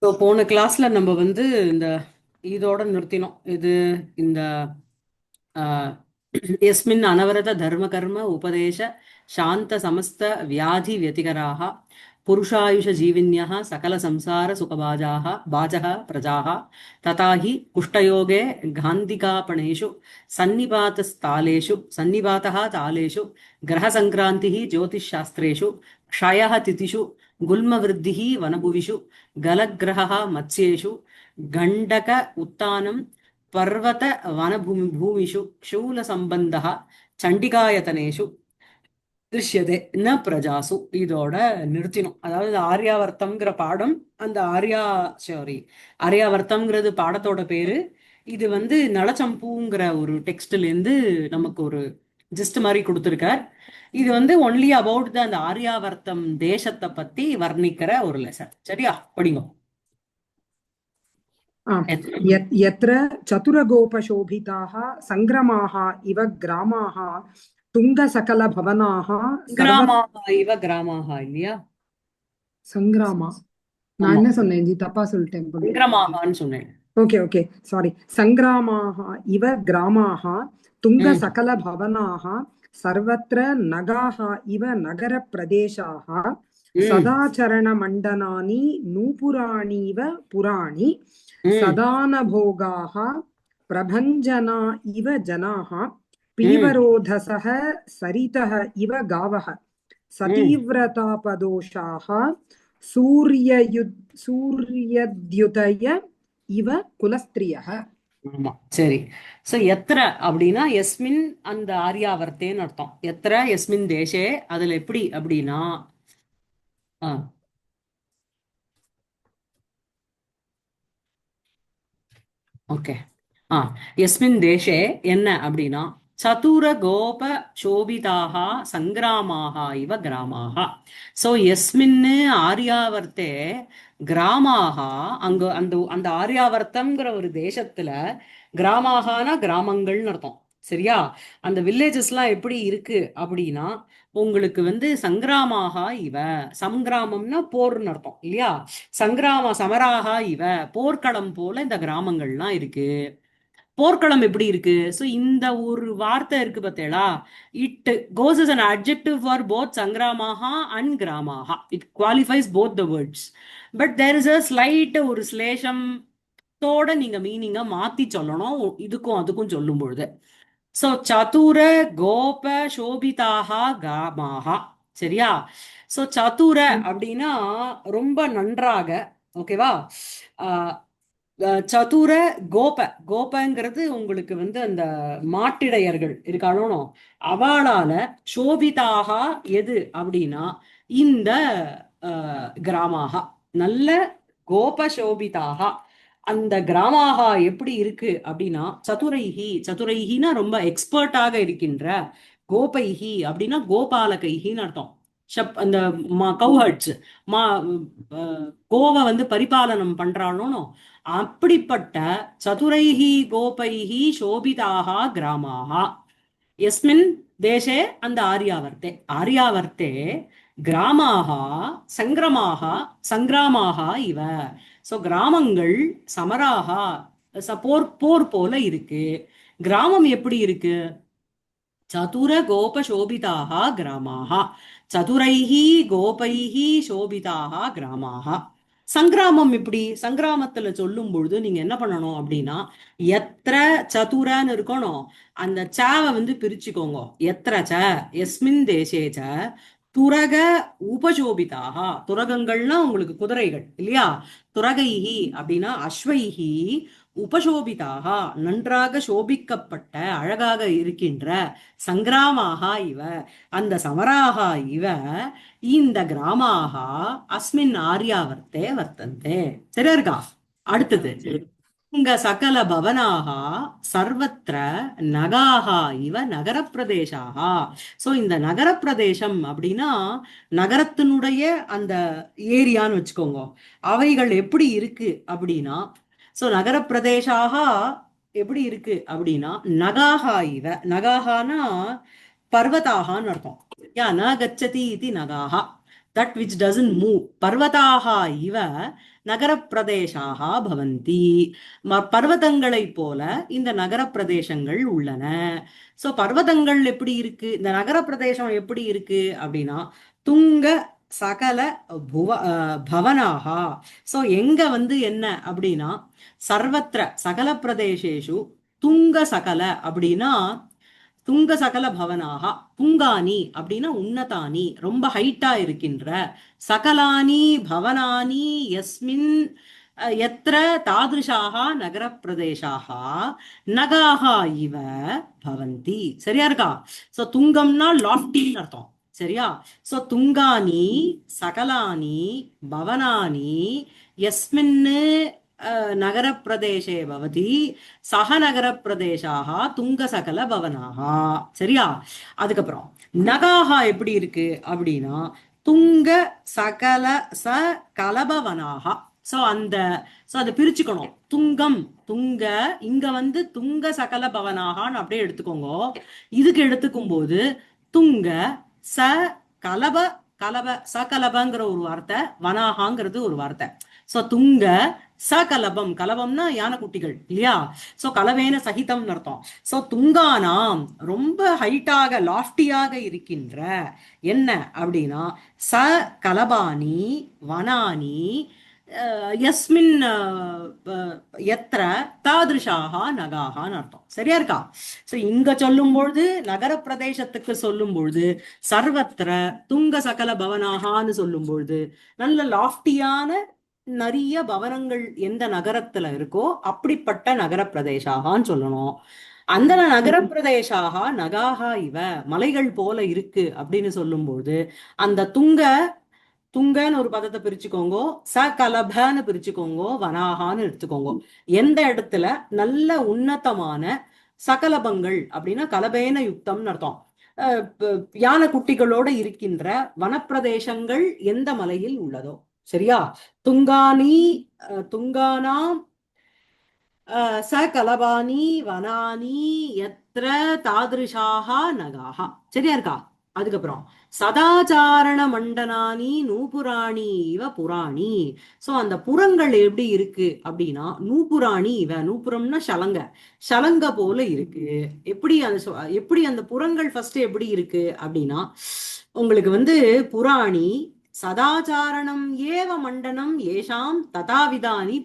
So போன கிளாஸ்ல நம்ம வந்து இந்த இதோட நிறுத்தினோம். இது இந்த ஆஹ், எஸ்மின் அனவரத தர்ம கர்ம உபதேச சாந்த சமஸ்த வியாதி व्यतिकराः புருஷாயுஷ ஜீவின்யः சகல சம்சார சுகபாஜாः பாஜः பிரஜாः ததா हि குஷ்டயோगे காந்திகாபணேஷு சன்னிபாतः தாலேஷு கிரகசங்கிராந்திः ज्योतिषशास्त्रेषु क्षयः तिथिषु गुल्मवृद्धिः वनभुविषु गलग्रहः मत्स्येषु गण्डक उत्तानं पर्वत वनभूमि भूमिषु शूलसम्बन्धः चण्डिकायतनेषु திருஷ்யதே ந பிரஜாசு. இதோட நிறுத்தினோம். அதாவது ஆர்யாவர்த்தம்ங்கிற பாடம், அந்த ஆர்யாவர்த்தம்ங்கிறது பாடத்தோட பேரு. இது வந்து நலச்சம்பூங்கிற ஒரு டெக்ஸ்ட்ல இருந்து நமக்கு ஒரு ஜிஸ்ட் மாதிரி கொடுத்திருக்கார். இது வந்து ஒன்லி அபவுட் த அந்த ஆர்யாவர்த்தம் தேசத்தை பத்தி வர்ணிக்கிற ஒரு லெசன். சரியா, படிங்க. यत्र चतुरगोपशोभिताः सङ्ग्रमाः इव ग्रामाः तुङ्गसकलभवनाः கிராமாக இவ கிராமாக இல்லையா? சங்கிராமா நான் ஆமா, என்ன சொன்னேன் ஜி தப்பா சொல்லிட்டேன் போல. சங்கிரமாகான்னு சொன்னேன். Okay okay sorry. சங்கிராமாः इव ग्रामाः ம், तुङ्गसकलभवनाः सर्वत्र नगाः इव नगरप्रदेशाः ம், सदाचरणमण्डनानि नूपुराणीव पुराणि ம், सदानभोगाः प्रभञ्जना इव जनाः ம், पीवरोधसः सरितः इव गावः ம். सतीव्रतापदोषाः सूर्यद्युतय इव कुलस्त्रियः. ஆமா, சரி. சோ எத்திர அப்படின்னா எஸ்மின் அந்த ஆர்யாவர்த்தேன்னு அர்த்தம். எத்திர எஸ்மின் தேசே, அதுல எப்படி அப்படின்னா ஓகே. ஆ எஸ்மின் தேசே என்ன அப்படின்னா சதுர கோப சோபிதாக சங்கிராமாக இவ கிராமாக. சோ எஸ்மின்னு ஆர்யாவர்த்தே கிராமாக, அங்க அந்த அந்த ஆர்யாவர்த்தம்ங்கிற ஒரு தேசத்துல கிராமாகனா கிராமங்கள்னு அர்த்தம். சரியா? அந்த வில்லேஜஸ்லாம் எப்படி இருக்கு அப்படின்னா உங்களுக்கு வந்து சங்கிராமாக இவ, சங்கிராமம்னா போர்னு அர்த்தம் இல்லையா? சமராக இவ, போர்க்களம் போல இந்த கிராமங்கள்லாம் இருக்கு. போர்க்களம் எப்படி இருக்கு? ஸோ இந்த ஒரு வார்த்தை இருக்கு பார்த்தேளா, it goes as an adjective for both சங்கிராமாக அண்ட் கிராமாக. It qualifies both the words. But there is a slight ஒரு ஸ்லேஷம் தோட நீங்க மீனிங்கை மாத்தி சொல்லணும் இதுக்கும் அதுக்கும் சொல்லும் பொழுது. சோ சதுர கோப சோபிதாக காமாக. சரியா? சோ சதுர அப்படின்னா ரொம்ப நன்றாக. ஓகேவா? சதுர கோப, கோபங்கிறது உங்களுக்கு வந்து அந்த மாட்டிடையர்கள் இருக்காளோ, அவளால சோபிதாக எது அப்படின்னா இந்த கிராமாக நல்ல கோப சோபிதாக அந்த கிராமாக எப்படி இருக்கு அப்படின்னா சதுரைஹி, சதுரைஹினா ரொம்ப எக்ஸ்பர்ட்டாக இருக்கின்ற, கோபைஹி அப்படின்னா கோபாலகைஹின்னு அர்த்தம். அந்த கௌஹர்ட்ஸ் மா கோவை வந்து பரிபாலனம் பண்றாளோனோ அப்படிப்பட்ட சதுரைஹி கோபைஹி சோபிதாக கிராமாக எஸ்மின் தேசே அந்த ஆர்யாவர்த்தே. ஆர்யாவர்த்தே கிராமாக சங்கிரமாக சங்கிராமாக இவ. சோ கிராமங்கள் சமராக போர் போர் போல இருக்கு. கிராமம் எப்படி இருக்கு? சதுர கோப சோபிதாக கிராமாக, சதுரைஹி கோபைஹி சோபிதாக கிராமாக. சங்கிராமம் எப்படி? சங்கிராமத்துல சொல்லும் பொழுது நீங்க என்ன பண்ணணும் அப்படின்னா எத்திர சதுரன்னு இருக்கணும். அந்த சாவை வந்து பிரிச்சுக்கோங்க. எத்திர ச எஸ்மின் தேசே ச துரக உபசோபிதாக. துரகங்கள்னா உங்களுக்கு குதிரைகள் இல்லையா? துரகைஹி அப்படின்னா அஸ்வைஹி, உபசோபிதாக நன்றாக சோபிக்கப்பட்ட அழகாக இருக்கின்ற, சங்கிராமாக இவ அந்த சமராக இவ இந்த கிராமாக அஸ்மின் ஆர்யாவர்த்தே வர்த்தந்தே. சரியா இருக்கா? அடுத்தது இங்க சகல பவனாக சர்வத்திர நகாக இவ நகர பிரதேசாக. சோ இந்த நகர பிரதேசம் அப்படின்னா நகரத்தினுடைய அந்த ஏரியான்னு வச்சுக்கோங்க. அவைகள் எப்படி இருக்கு அப்படின்னா சோ நகர பிரதேசாக எப்படி இருக்கு அப்படின்னா நகாகா இவ. நகாகானா பர்வதாகான்னு அர்த்தம். யா ந கச்சதி இது நகாகா. that which doesn't move. பர்வதாக இவ நகர பிரதேசாக பவந்தி. பர்வதங்களைப் போல இந்த நகர பிரதேசங்கள் உள்ளன. சோ பர்வதங்கள் எப்படி இருக்கு, இந்த நகர பிரதேசம் எப்படி இருக்கு அப்படின்னா துங்க சகல பவனாகா. சோ எங்க வந்து என்ன அப்படின்னா சர்வத்திர சகல பிரதேசேஷு துங்க சகல அப்படின்னா துங்க சகல பவனாகா. துங்கானி அப்படின்னா உன்னதானி, ரொம்ப ஹைட்டா இருக்கின்ற. சகலானி பவனானி யஸ்மின் எத்திர தாதிருஷாக நகர பிரதேசாக நகாக இவ பவந்தி. சரியா இருக்கா? சோ துங்கம்னா லாஃப்டின்னு அர்த்தம். சரியா? சோ துங்கானி சகலானி பவனானி யஸ்மின்னு நகர பிரதேசே பவதி சக நகர பிரதேசாக துங்க சகல பவனாகா. சரியா? அதுக்கப்புறம் நகாகா எப்படி இருக்கு அப்படின்னா துங்க சகல ச கலபவனாகா. சோ அதை பிரிச்சுக்கணும். துங்கம் துங்க, இங்க வந்து துங்க சகல பவனாகான்னு அப்படியே எடுத்துக்கோங்க. இதுக்கு எடுத்துக்கும் போது துங்க ச கலப கலப சகலபங்கிற ஒரு வார்த்தை, வனாகாங்கிறது ஒரு வார்த்தை. சோ துங்க சகலபம், கலபம்னா யானைக்குட்டிகள் இல்லையா? சோ கலவேன சகிதம்னு அர்த்தம். சோ துங்கானாம் ரொம்ப ஹைட்டாக லாஃப்டியாக இருக்கின்ற என்ன அப்படின்னா ச கலபானி வனானி யஸ்மின் எத்திர தாதிருஷாக நகாகான்னு அர்த்தம். சரியா இருக்கா? சோ இங்க சொல்லும் பொழுது நகர பிரதேசத்துக்கு சொல்லும் பொழுது சர்வத்திர துங்க சகல பவனாகான்னு சொல்லும் பொழுது நல்ல லாஃப்டியான நிறைய பவனங்கள் எந்த நகரத்துல இருக்கோ அப்படிப்பட்ட நகர பிரதேசாகான்னு சொல்லணும். அந்த நகர பிரதேசாக நகாகா இவ மலைகள் போல இருக்கு அப்படின்னு சொல்லும்போது அந்த துங்கன்னு ஒரு பதத்தை பிரிச்சுக்கோங்க, ச கலபன்னு பிரிச்சுக்கோங்க, வனாகான்னு எடுத்துக்கோங்க. எந்த இடத்துல நல்ல உன்னதமான சகலபங்கள் அப்படின்னா கலபேன யுக்தம்னு அர்த்தம். யானை குட்டிகளோட இருக்கின்ற வனப்பிரதேசங்கள் எந்த மலையில் உள்ளதோ. சரியா? துங்கானி துங்கானாம் ச கலபானி வனானி எத்திர தாதிருஷாக நகாகா. சரியா இருக்கா? அதுக்கப்புறம் சதாச்சாரண மண்டனானி நூபுராணி இவ புராணி. சோ அந்த புறங்கள் எப்படி இருக்கு அப்படின்னா நூபுராணி இவ, நூபுரம்னா சலங்க, சலங்க போல இருக்கு. எப்படி அந்த புறங்கள் ஃபர்ஸ்ட் எப்படி இருக்கு அப்படின்னா உங்களுக்கு வந்து புராணி சதாச்சாரணம் ஏவ மண்டனம் ஏஷாம் ததாவிதானி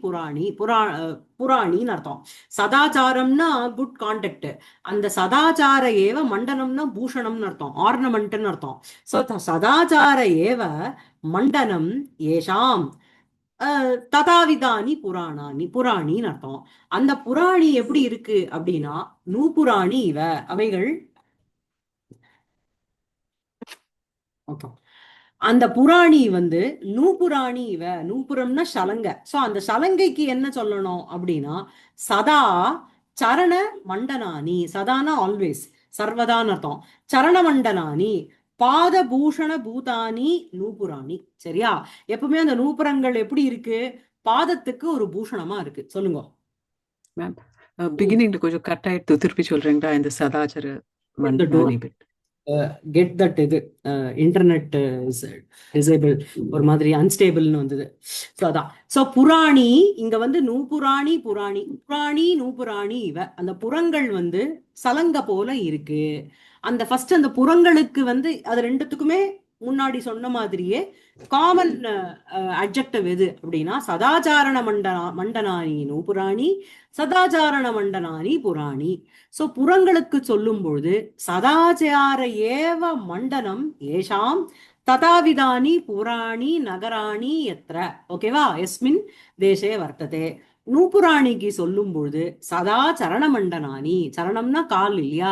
புராணின்னு அர்த்தம். சதாச்சாரம்னா குட் கான்டக்ட், அந்த சதாச்சார ஏவ மண்டனம்னா பூஷணம்னு அர்த்தம், ஆர்னமெண்ட்னு அர்த்தம். சோ சதாச்சார ஏவ மண்டனம் ஏஷாம் ததாவிதானி புராணின்னு அர்த்தம். அந்த புராணி எப்படி இருக்கு அப்படின்னா நூபுராணி இவ, அவைகள் அந்த புராணி வந்து நூபுராணி இவ, நூபுரம்னா சலங்க. சோ அந்த சலங்கைக்கு என்ன சொல்லணும் அப்படின்னா சதா சரண மண்டனானி, சதானா ஆல்வேஸ், சர்வதான்னு அர்த்தம். சரண மண்டனானி பாதபூஷண பூதானி நூபுராணி. சரியா? எப்பவுமே அந்த நூபுரங்கள் எப்படி இருக்கு, பாதத்துக்கு ஒரு பூஷணமா இருக்கு. சொல்லுங்க மேம். பிகினிங்ல கொஞ்சம் கட் ஆயிட்டு திருப்பி சொல்றீங்களா இந்த சதாச்சார மண்டனானி பிட்? கெட் தட் இது இன்டர்நெட் டிசேபிள், ஒரு மாதிரி அன்ஸ்டேபிள்னு வந்தது. ஸோ அதான். ஸோ புராணி இங்க வந்து நூபுராணி புராணி நூபுராணி இவ, அந்த புறங்கள் வந்து சலங்க போல இருக்கு. அந்த ஃபர்ஸ்ட் அந்த புறங்களுக்கு வந்து அது ரெண்டுத்துக்குமே முன்னாடி சொன்ன மாதிரியே காமன் அட்ஜெக்டிவ் எது அப்படின்னா சதாச்சாரண மண்டனானி நூபுராணி சதாச்சாரண மண்டனானி புராணி. சோ புறங்களுக்கு சொல்லும் பொழுது சதாச்சார ஏவ மண்டனம் ஏஷாம் ததாவிதானி புராணி நகராணி எத்திர. ஓகேவா? எஸ்மின் தேசே வர்த்ததே. நூபுராணிக்கு சொல்லும் பொழுது சதா சரண மண்டனானி, சரணம்னா கால் இல்லையா,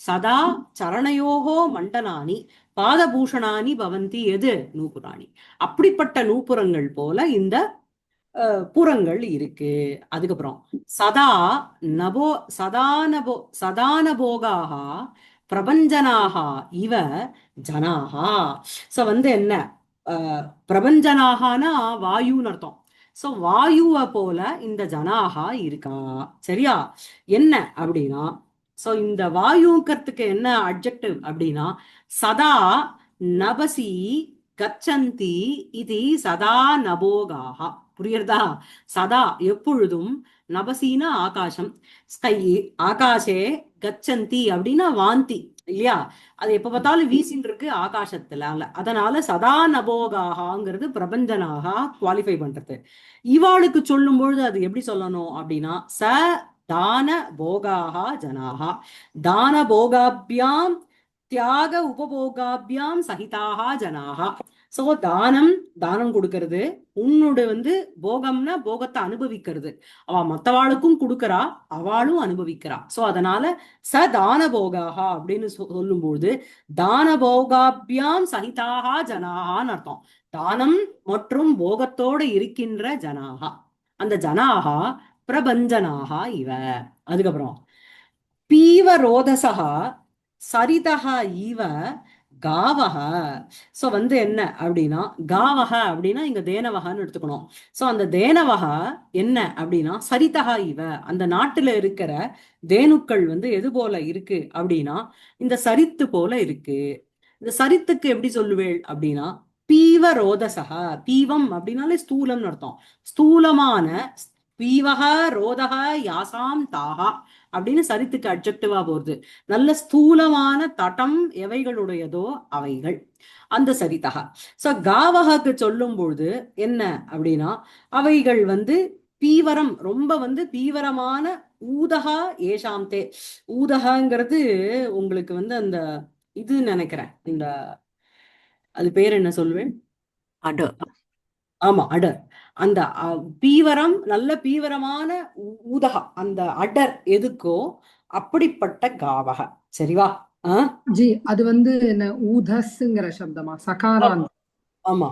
சதா சரணையோகோ மண்டனானி பாதபூஷணானி பவந்தி, எது நூபுராணி. அப்படிப்பட்ட நூபுரங்கள் போல இந்த புறங்கள் இருக்கு. அதுக்கப்புறம் சதா நபோ சதானபோகாக பிரபஞ்சனாக இவ ஜனாகா. சோ வந்து என்ன பிரபஞ்சனாகனா வாயுன்னு அர்த்தம். சோ வாயுவை போல இந்த ஜனாகா இருக்கா. சரியா? என்ன அப்படின்னா சோ இந்த வாயுங்கிறதுக்கு என்ன அட்ஜெக்டிவ் அப்படின்னா சதா நபசி கச்சந்தி இது சதா நபோகாக. புரியுறதா? சதா எப்பொழுதும், நபசீனா ஆகாசம், ஸ்கை ஆகாஷே, கச்சந்தி அப்படின்னா வாந்தி இல்லையா? அது எப்ப பார்த்தாலும் வீசின்னு இருக்கு ஆகாசத்துல. அதனால சதா நபோகாங்கிறது பிரபஞ்சனாக குவாலிஃபை பண்றது. இவாளுக்கு சொல்லும் பொழுது அது எப்படி சொல்லணும் அப்படின்னா, தான போகாக ஜனாக, தான போகாபியாம் தியாக உபபோகாபியாம் சகிதாக ஜனாக. சோ தானம், தானம் கொடுக்கறது, உன்னோட போகம்னா போகத்தை அனுபவிக்கிறது. அவ மத்தவாளுக்கும் கொடுக்கறா, அவளும் அனுபவிக்கிறா. சோ அதனால தான போகாக அப்படின்னு சொல்லும்போது தான போகாபியாம் சகிதாக ஜனாகான்னு அர்த்தம். தானம் மற்றும் போகத்தோட இருக்கின்ற ஜனாகா. அந்த ஜனாகா பிரபஞ்சனாகா இவ. அதுக்கப்புறம் பீவ ரோதசகா சரிதகா இவ காவக. சோ என்ன அப்படின்னா, காவக அப்படின்னா இங்க தேனவகான்னு எடுத்துக்கணும். சோ அந்த தேனவகா என்ன அப்படின்னா சரிதகா இவ, அந்த நாட்டுல இருக்கிற தேனுக்கள் எது போல இருக்கு அப்படின்னா இந்த சரித்து போல இருக்கு. இந்த சரித்துக்கு எப்படி சொல்லுவேள் அப்படின்னா பீவ ரோதசகா. பீவம் அப்படின்னாலே ஸ்தூலம்னு அர்த்தம். ஸ்தூலமான பீவக ரோதக யாசாம் தாகா அப்படின்னு சரித்துக்கு அட்ஜெக்டிவா போறது. நல்ல ஸ்தூலமான தட்டம் எவைகளுடையதோ அவைகள் அந்த சரிதகா. சோ காவகக்கு சொல்லும் பொழுது என்ன அப்படின்னா அவைகள் பீவரம், ரொம்ப பீவரமான ஊதகா ஏஷாம் தே. ஊதகாங்கிறது உங்களுக்கு அந்த இது நினைக்கிறேன், இந்த அது பேர் என்ன சொல்லுவேன்? அடர். ஆமா, அடர். அந்த பீவரம், நல்ல பீவரமான ஊதகா, அந்த அடர் எதுக்கோ அப்படிப்பட்ட காவக. சரிவா? ஜி அது என்ன ஊதஸ்ங்கிற சப்தமா சகாராந்த்? ஆமா,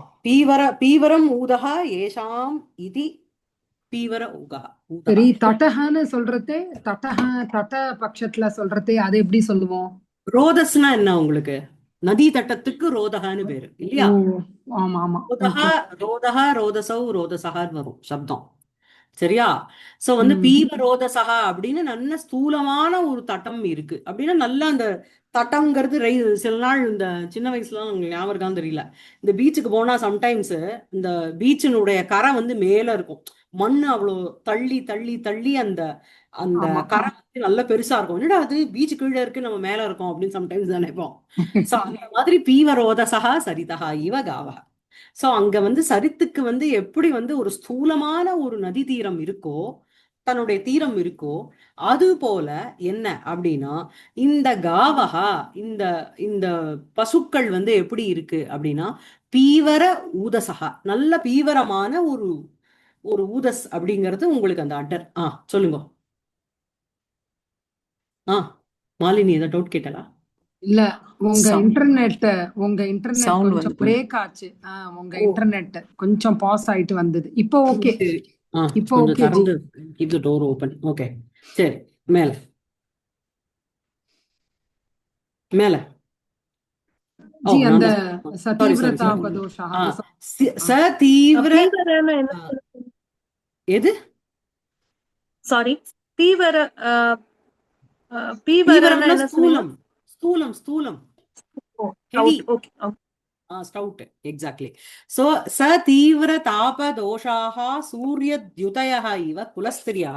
பீவரம் ஊதகா ஏஷாம் இது பீவர ஊகா. சரி, தட்டஹான்னு சொல்றதே, தட்ட பட்சத்துல சொல்றதே அது எப்படி சொல்லுவோம்? ரோதஸ்னா என்ன உங்களுக்கு? நதி தட்டத்துக்கு ரோதகான்னு பேரு இல்லையா? ஆமா ஆமா. ரோதகா, ரோதகா, ரோதசௌ, ரோதசகான்னு வரும் சப்தம். சரியா? சோ பீவ ரோதசகா அப்படின்னு நல்ல ஸ்தூலமான ஒரு தட்டம் இருக்கு அப்படின்னா, நல்லா அந்த தட்டம்ங்கிறது சில நாள் இந்த சின்ன வயசுல உங்களுக்கு ஞாபகம் இருக்கான்னு தெரியல, இந்த பீச்சுக்கு போனா சம்டைம்ஸ் இந்த பீச்சினுடைய கரை மேல இருக்கும். மண்ணு அவ்வளவு தள்ளி தள்ளி தள்ளி அந்த அந்த கரை நல்ல பெருசா இருக்கும். என்னடா அது பீச் கீழே இருக்கு, நம்ம மேல இருக்கோம் அப்படின்னு சம்டைம்ஸ் நினைப்போம். சோ அந்த மாதிரி பீவ ரோதசகா சரிதகா இவ காவக. சோ அங்க சரித்துக்கு எப்படி ஒரு ஸ்தூலமான ஒரு நதி தீரம் இருக்கோ, தன்னுடைய தீரம் இருக்கோ, அது போல என்ன அப்படின்னா இந்த காவகா, இந்த இந்த பசுக்கள் எப்படி இருக்கு அப்படின்னா பீவர ஊதசகா, நல்ல பீவரமான ஒரு ஒரு ஊதஸ் அப்படிங்கிறது உங்களுக்கு அந்த அடர். சொல்லுங்க. மாலினி ஏதோ டவுட் கேட்டலா? இல்ல, உங்க Sound. இன்டர்நெட் Sound கொஞ்சம் பிரேக் ஆச்சு. உங்க இன்டர்நெட் கொஞ்சம் பாஸ் ஆயிட்டு வந்தது. இப்போ ஓகே. இப்போ கொஞ்சம் ஓகே. திறந்து keep the door open. Okay, சரி. மேல மேல ஜி அந்த சாரி சதீவிரதா பதோஷா சதீவிர பீவரன்னா என்ன? எது? சாரி, பீவர பீவரம்னா என்ன ஸ்தூலம், ஸ்தூலம், ஸ்தூலம், heavy. Okay. Stout, exactly. So ச தீவிர தாப தோஷாக சூரிய தியுதய இவ குலஸ்திரியா.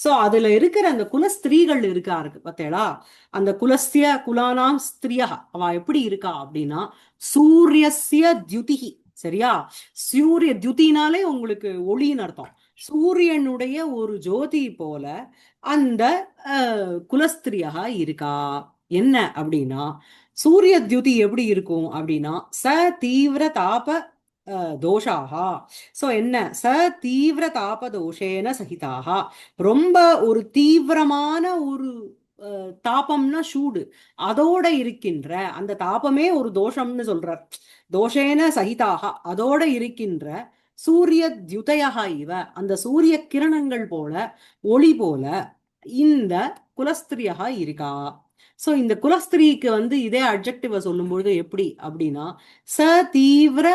சோ அதுல இருக்கிற அந்த குலஸ்திரீகள் இருக்கு பார்த்தேளா, அந்த குலஸ்திய குலானாம் ஸ்திரியா, அவ எப்படி இருக்கா அப்படின்னா சூரியஸ்ய தியுதிஹி. சரியா? சூரிய தியுதினாலே உங்களுக்கு ஒளின்னு அர்த்தம். சூரியனுடைய ஒரு ஜோதி போல அந்த குலஸ்திரியா இருக்கா. என்ன அப்படின்னா சூரிய தியுதி எப்படி இருக்கும் அப்படின்னா ச தீவிர தாப தோஷாகா. சோ என்ன ச தீவிர தாப தோஷேன சகிதாகா, ரொம்ப ஒரு தீவிரமான ஒரு தாபம்னா சூடு, அதோட இருக்கின்ற அந்த தாபமே ஒரு தோஷம்னு சொல்றார். தோஷேன சகிதாகா, அதோட இருக்கின்ற சூரிய தியுதயா இவ, அந்த சூரிய கிரணங்கள் போல, ஒளி போல இந்த குலஸ்திரியா இருக்கா. சோ இந்த குலஸ்திரீக்கு இதே அட்ஜெக்டிவ சொல்லும்பொழுது எப்படி அப்படின்னா ச தீவிர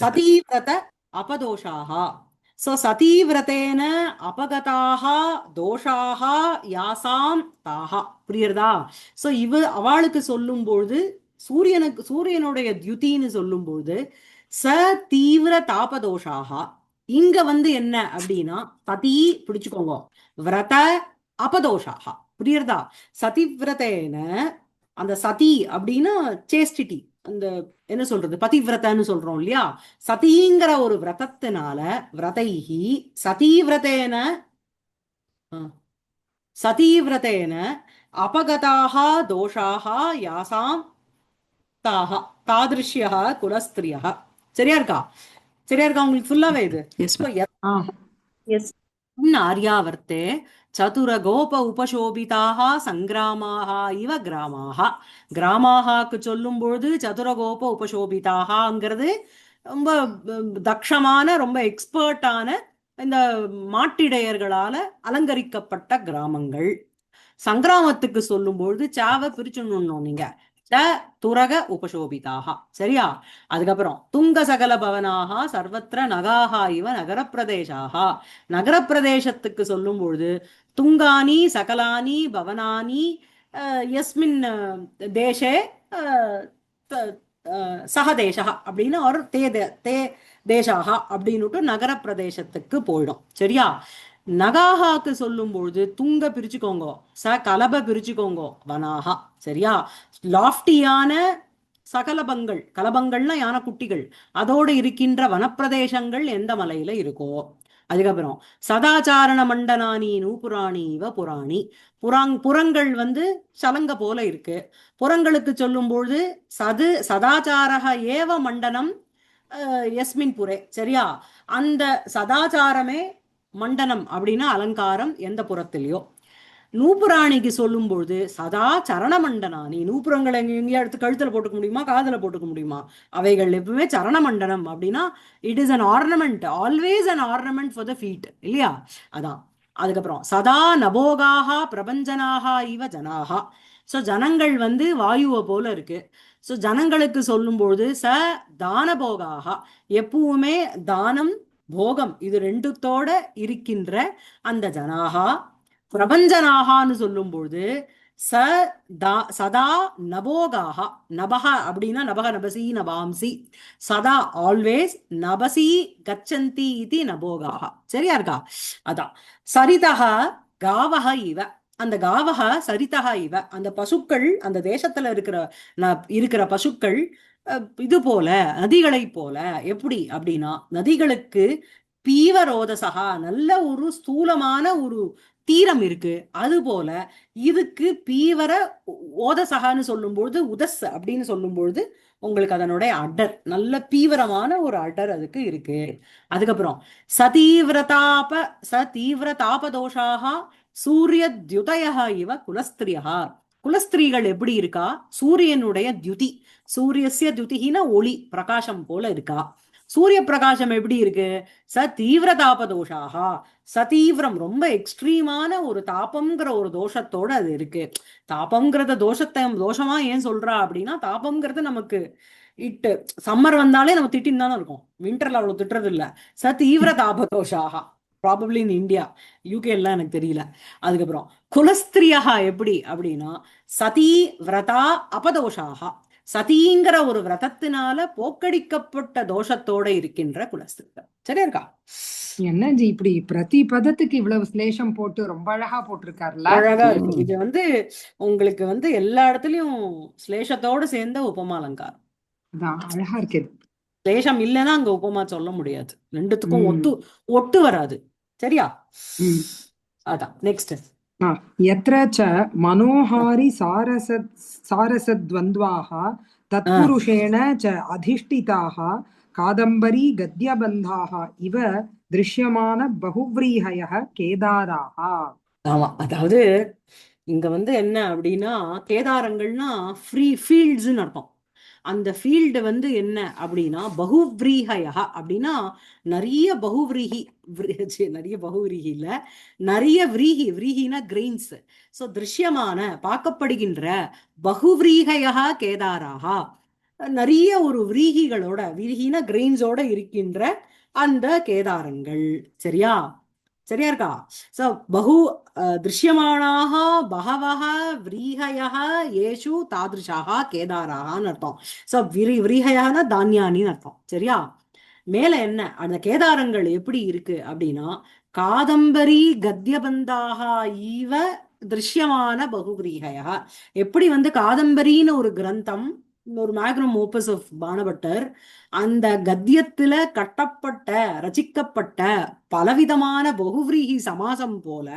சதீவிரத அபதோஷாகா. சோ சதீவிரதேன அபகதாக தோஷாக யாசாம் தாகா. புரியுறதா? சோ அவளுக்கு சொல்லும்பொழுது சூரியனுடைய தியுதின்னு சொல்லும்போது ச தீவிர தாபதோஷாக. இங்க வந்து என்ன அப்படின்னா சதி பிடிச்சுக்கோங்க, விரத அபதோஷாக. புரியுறதா? சதிவிரதேன, அந்த சதி அப்படின்னா சேஸ்டிட்டி, அந்த என்ன சொல்றது, பதிவிரதன்னு சொல்றோம் இல்லையா? சதிங்கிற ஒரு விரதத்தினால, விரதைஹி சதீவிரதேன, சதீவிரதேன அபகதாக தோஷாக யாசாம் தாஹா தாதிருஷ்யா குலஸ்திரியா. சரியா இருக்கா? சரியா இருக்கா உங்களுக்கு ஃபுல்லாவே இது? Yes, So, ma'am. Yes. ஆர்யாவர்த்தே சதுர கோப உபசோபிதாக சங்கிராமாக இவ கிராமாக. கிராமாகாக்கு சொல்லும் பொழுது சதுரகோப உபசோபிதாகங்கிறது ரொம்ப தக்ஷமான, ரொம்ப எக்ஸ்பர்ட்டான இந்த மாட்டிடையர்களால அலங்கரிக்கப்பட்ட கிராமங்கள். சங்கிராமத்துக்கு சொல்லும்பொழுது சாவை பிரிச்சுடணும் நீங்க. துரக உபசோபிதாக. சரியா? அதுக்கப்புறம் துங்க சகல பவனாக சர்வத்திர நகாக இவ நகர பிரதேசாக. நகர பிரதேசத்துக்கு சொல்லும் பொழுது துங்கானி சகலானி பவனானி யஸ்மின் தேசே சக தேசா அப்படின்னு ஒரு தே தேசாக அப்படின்னுட்டு நகர பிரதேசத்துக்கு போயிடும். சரியா? நகாஹாக்கு சொல்லும் பொழுது துங்க பிரிச்சுக்கோங்க, ச கலப பிரிச்சுக்கோங்க, வனாகா. சரியா? லாஃப்டியான சகலபங்கள், கலபங்கள்னா யானை குட்டிகள், அதோடு இருக்கின்ற வனப்பிரதேசங்கள் எந்த மலையில இருக்கோ. அதுக்கப்புறம் சதாச்சாரண மண்டனானி நூபுராணி இவ புராணி. புறங்கள் வந்து சலங்க போல இருக்கு. புறங்களுக்கு சொல்லும் பொழுது சதாச்சாரக ஏவ மண்டனம் யஸ்மின் புரே. சரியா? அந்த சதாச்சாரமே மண்டனம் அப்படின்னா அலங்காரம் எந்த புறத்திலையோ. நூபுராணிக்கு சொல்லும் பொழுது சதா சரண மண்டனானி. நூபுரங்களை எங்கேயா எடுத்து கழுத்துல போட்டுக்க முடியுமா, காதுல போட்டுக்க முடியுமா? அவைகள் எப்பவுமே சரண மண்டனம் அப்படின்னா it is an ornament, always an ornament for the feet, இல்லையா? அதான். அதுக்கப்புறம் சதா நபோகாக பிரபஞ்சனாக இவ ஜனாகா. ஸோ ஜனங்கள் வந்து வாயுவை போல இருக்கு. ஸோ ஜனங்களுக்கு சொல்லும்பொழுது ச தானபோகாக, எப்பவுமே தானம் போகம் இது ரெண்டுத்தோட இருக்கின்ற அந்த ஜனாகா. பிரபஞ்சனாகான்னு சொல்லும்பொழுது சதா நபோகாக. நபக அப்படின்னா நபக நபசி நபாம்சி. சதா ஆல்வேஸ் நபசி கச்சந்தி இது நபோகாக. சரியா இருக்கா? அதான். சரிதக காவக இவ. அந்த காவக சரிதக இவ, அந்த பசுக்கள், அந்த தேசத்துல இருக்கிற பசுக்கள் இது போல, நதிகளை போல. எப்படி அப்படின்னா நதிகளுக்கு பீவரோதசகா, நல்ல ஒரு ஸ்தூலமான ஒரு தீரம் இருக்கு. அது போல இதுக்கு பீவர ஓதசகான்னு சொல்லும்பொழுது, உதஸ் அப்படின்னு சொல்லும்பொழுது உங்களுக்கு அதனுடைய அடர், நல்ல பீவரமான ஒரு அடர் அதுக்கு இருக்கு. அதுக்கப்புறம் சதீவிர தாபதோஷாக சூரிய தியுதய இவ குலஸ்திரியா. குலஸ்திரீகள் எப்படி இருக்கா? சூரியனுடைய தியுதி, சூரியசிய தியுதினா ஒளி பிரகாசம் போல இருக்கா. சூரிய பிரகாசம் எப்படி இருக்கு? தீவிர தாபதோஷாக, சதீவிரம் ரொம்ப எக்ஸ்ட்ரீமான ஒரு தாபம்ங்கிற ஒரு தோஷத்தோட அது இருக்கு. தாபம்ங்கிறத தோஷமா ஏன் சொல்றா அப்படின்னா, தாபம்ங்கிறது நமக்கு சம்மர் வந்தாலே நம்ம திட்டின்னு தானே இருக்கோம், விண்டர்ல அவ்வளவு திட்டுறது இல்ல. தீவிர தாபதோஷாக ப்ராபப்ளி இன் இந்தியா, யூகே எல்லாம் எனக்கு தெரியல. அதுக்கப்புறம் குலஸ்திரியா எப்படி அப்படின்னா சதி விரதா அபதோஷாக, சதிங்கிற ஒரு விரதத்தினால போக்கடிக்கப்பட்ட தோஷத்தோட இருக்கின்ற குலஸ்திரிகள். சரியா இருக்கா? என்னஜி இப்படி பிரதி பதத்துக்கு இவ்வளவு சிலேஷம் போட்டு ரொம்ப அழகா போட்டிருக்காருல்ல. அழகா இருக்கு. இது வந்து உங்களுக்கு வந்து எல்லா இடத்துலயும் சிலேஷத்தோட சேர்ந்த உபமா அலங்காரம். அதான் அழகா இருக்கு. சிலேஷம் இல்லைன்னா அங்க உபமா சொல்ல முடியாது, ரெண்டுத்துக்கும் ஒட்டு வராது. சரியா? அதான். நெக்ஸ்ட். யத்ர ச மனோஹாரி சாரசத்வந்த்வாஹ தத்புருஷேண ச அதிஷ்டிதாஹ காதம்பரி கத்யபந்தாஹ இவ திருஷ்யமான பகுவ்ரீஹயः கேதாராஹ. ஆமா, அதாவது இங்க வந்து என்ன அப்படின்னா, கேதாரங்கள்னா ஃப்ரீ ஃபீல்ட்ஸ்ன்னு அர்த்தம். அந்த ஃபீல்டு வந்து என்ன அப்படின்னா பகுவ்ரீஹயா அப்படின்னா நிறைய பகுவிரீகி, நிறைய பகுவிரீகி இல்ல, நிறைய விரீகினா கிரெயின்ஸ். ஸோ திருஷ்யமான பார்க்கப்படுகின்ற பகுவிரீகையா கேதாராகா, நிறைய ஒரு விரீகிகளோட, விரீகின கிரெயின்ஸோட இருக்கின்ற அந்த கேதாரங்கள். சரியா? சரியா இருக்கா? சோ பகு திருஷ்யமானாக பகவஹ விரீஹயः ஏஷு தாதிருஷாக கேதாராகன்னு அர்த்தம். சோ விரீஹயனா தானியானின்னு அர்த்தம். சரியா? மேல என்ன அந்த கேதாரங்கள் எப்படி இருக்கு அப்படின்னா, காதம்பரி கத்யபந்தாக ஈவ திருஷ்யமான பகுவிரீஹயா. எப்படி வந்து காதம்பரின்னு ஒரு கிரந்தம், ஒரு மேக்னம் ஓப்பஸ் ஆஃப் பாணபட்டர், அந்த கத்தியத்துல கட்டப்பட்ட ரச்சிக்கப்பட்ட பலவிதமான பகுவிரீகி சமாசம் போல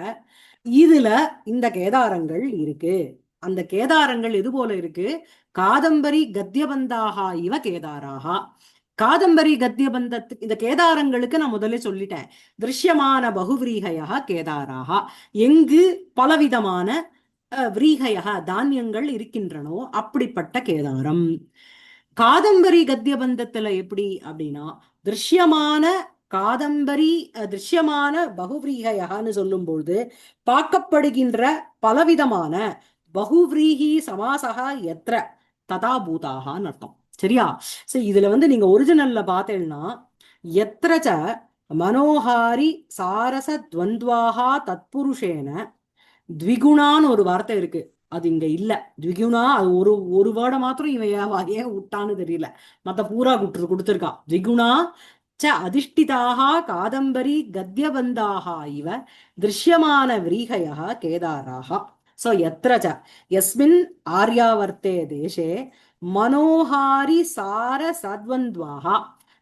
இதுல இந்த கேதாரங்கள் இருக்கு. அந்த கேதாரங்கள் எது போல இருக்கு? காதம்பரி கத்யபந்தாக இவ கேதாராக. காதம்பரி கத்யபந்தத்துக்கு இந்த கேதாரங்களுக்கு நான் முதல்ல சொல்லிட்டேன், திருஷ்யமான பகுவிரீகையா கேதாராக, எங்கு பலவிதமான விரீகையா தானியங்கள் இருக்கின்றனோ அப்படிப்பட்ட கேதாரம். காதம்பரி கத்யபந்தத்துல எப்படி அப்படின்னா, திருஷ்யமான காதம்பரி திருஷ்யமான பகுவிரீகையான்னு சொல்லும்போது பார்க்கப்படுகின்ற பலவிதமான பகுவிரீகி சமாசகா எத்திர ததா பூதாகான்னு அர்த்தம். சரியா? சரி, இதுல வந்து நீங்க ஒரிஜினல்ல பார்த்தேன்னா, எத்திரச்ச மனோஹாரி சாரச துவந்த்வாகா தத்புருஷேன த்விகுணான்னு ஒரு வார்த்தை இருக்கு. அது இங்க இல்ல. த்விகுணா அது ஒரு ஒரு வேர்டை மாத்திரம் இவன் ஏன் விட்டான்னு தெரியல. மத்த பூரா கொடுத்துருக்கா. த்விகுணா ச அதிஷ்டிதாக காதம்பரி கத்யபந்தாக இவ திருஷ்யமான விரீகையா கேதாராக. சோ எத்திர ச யஸ்மின் ஆர்யாவர்த்தே தேசே மனோஹாரி சார சத்வந்த்வாக.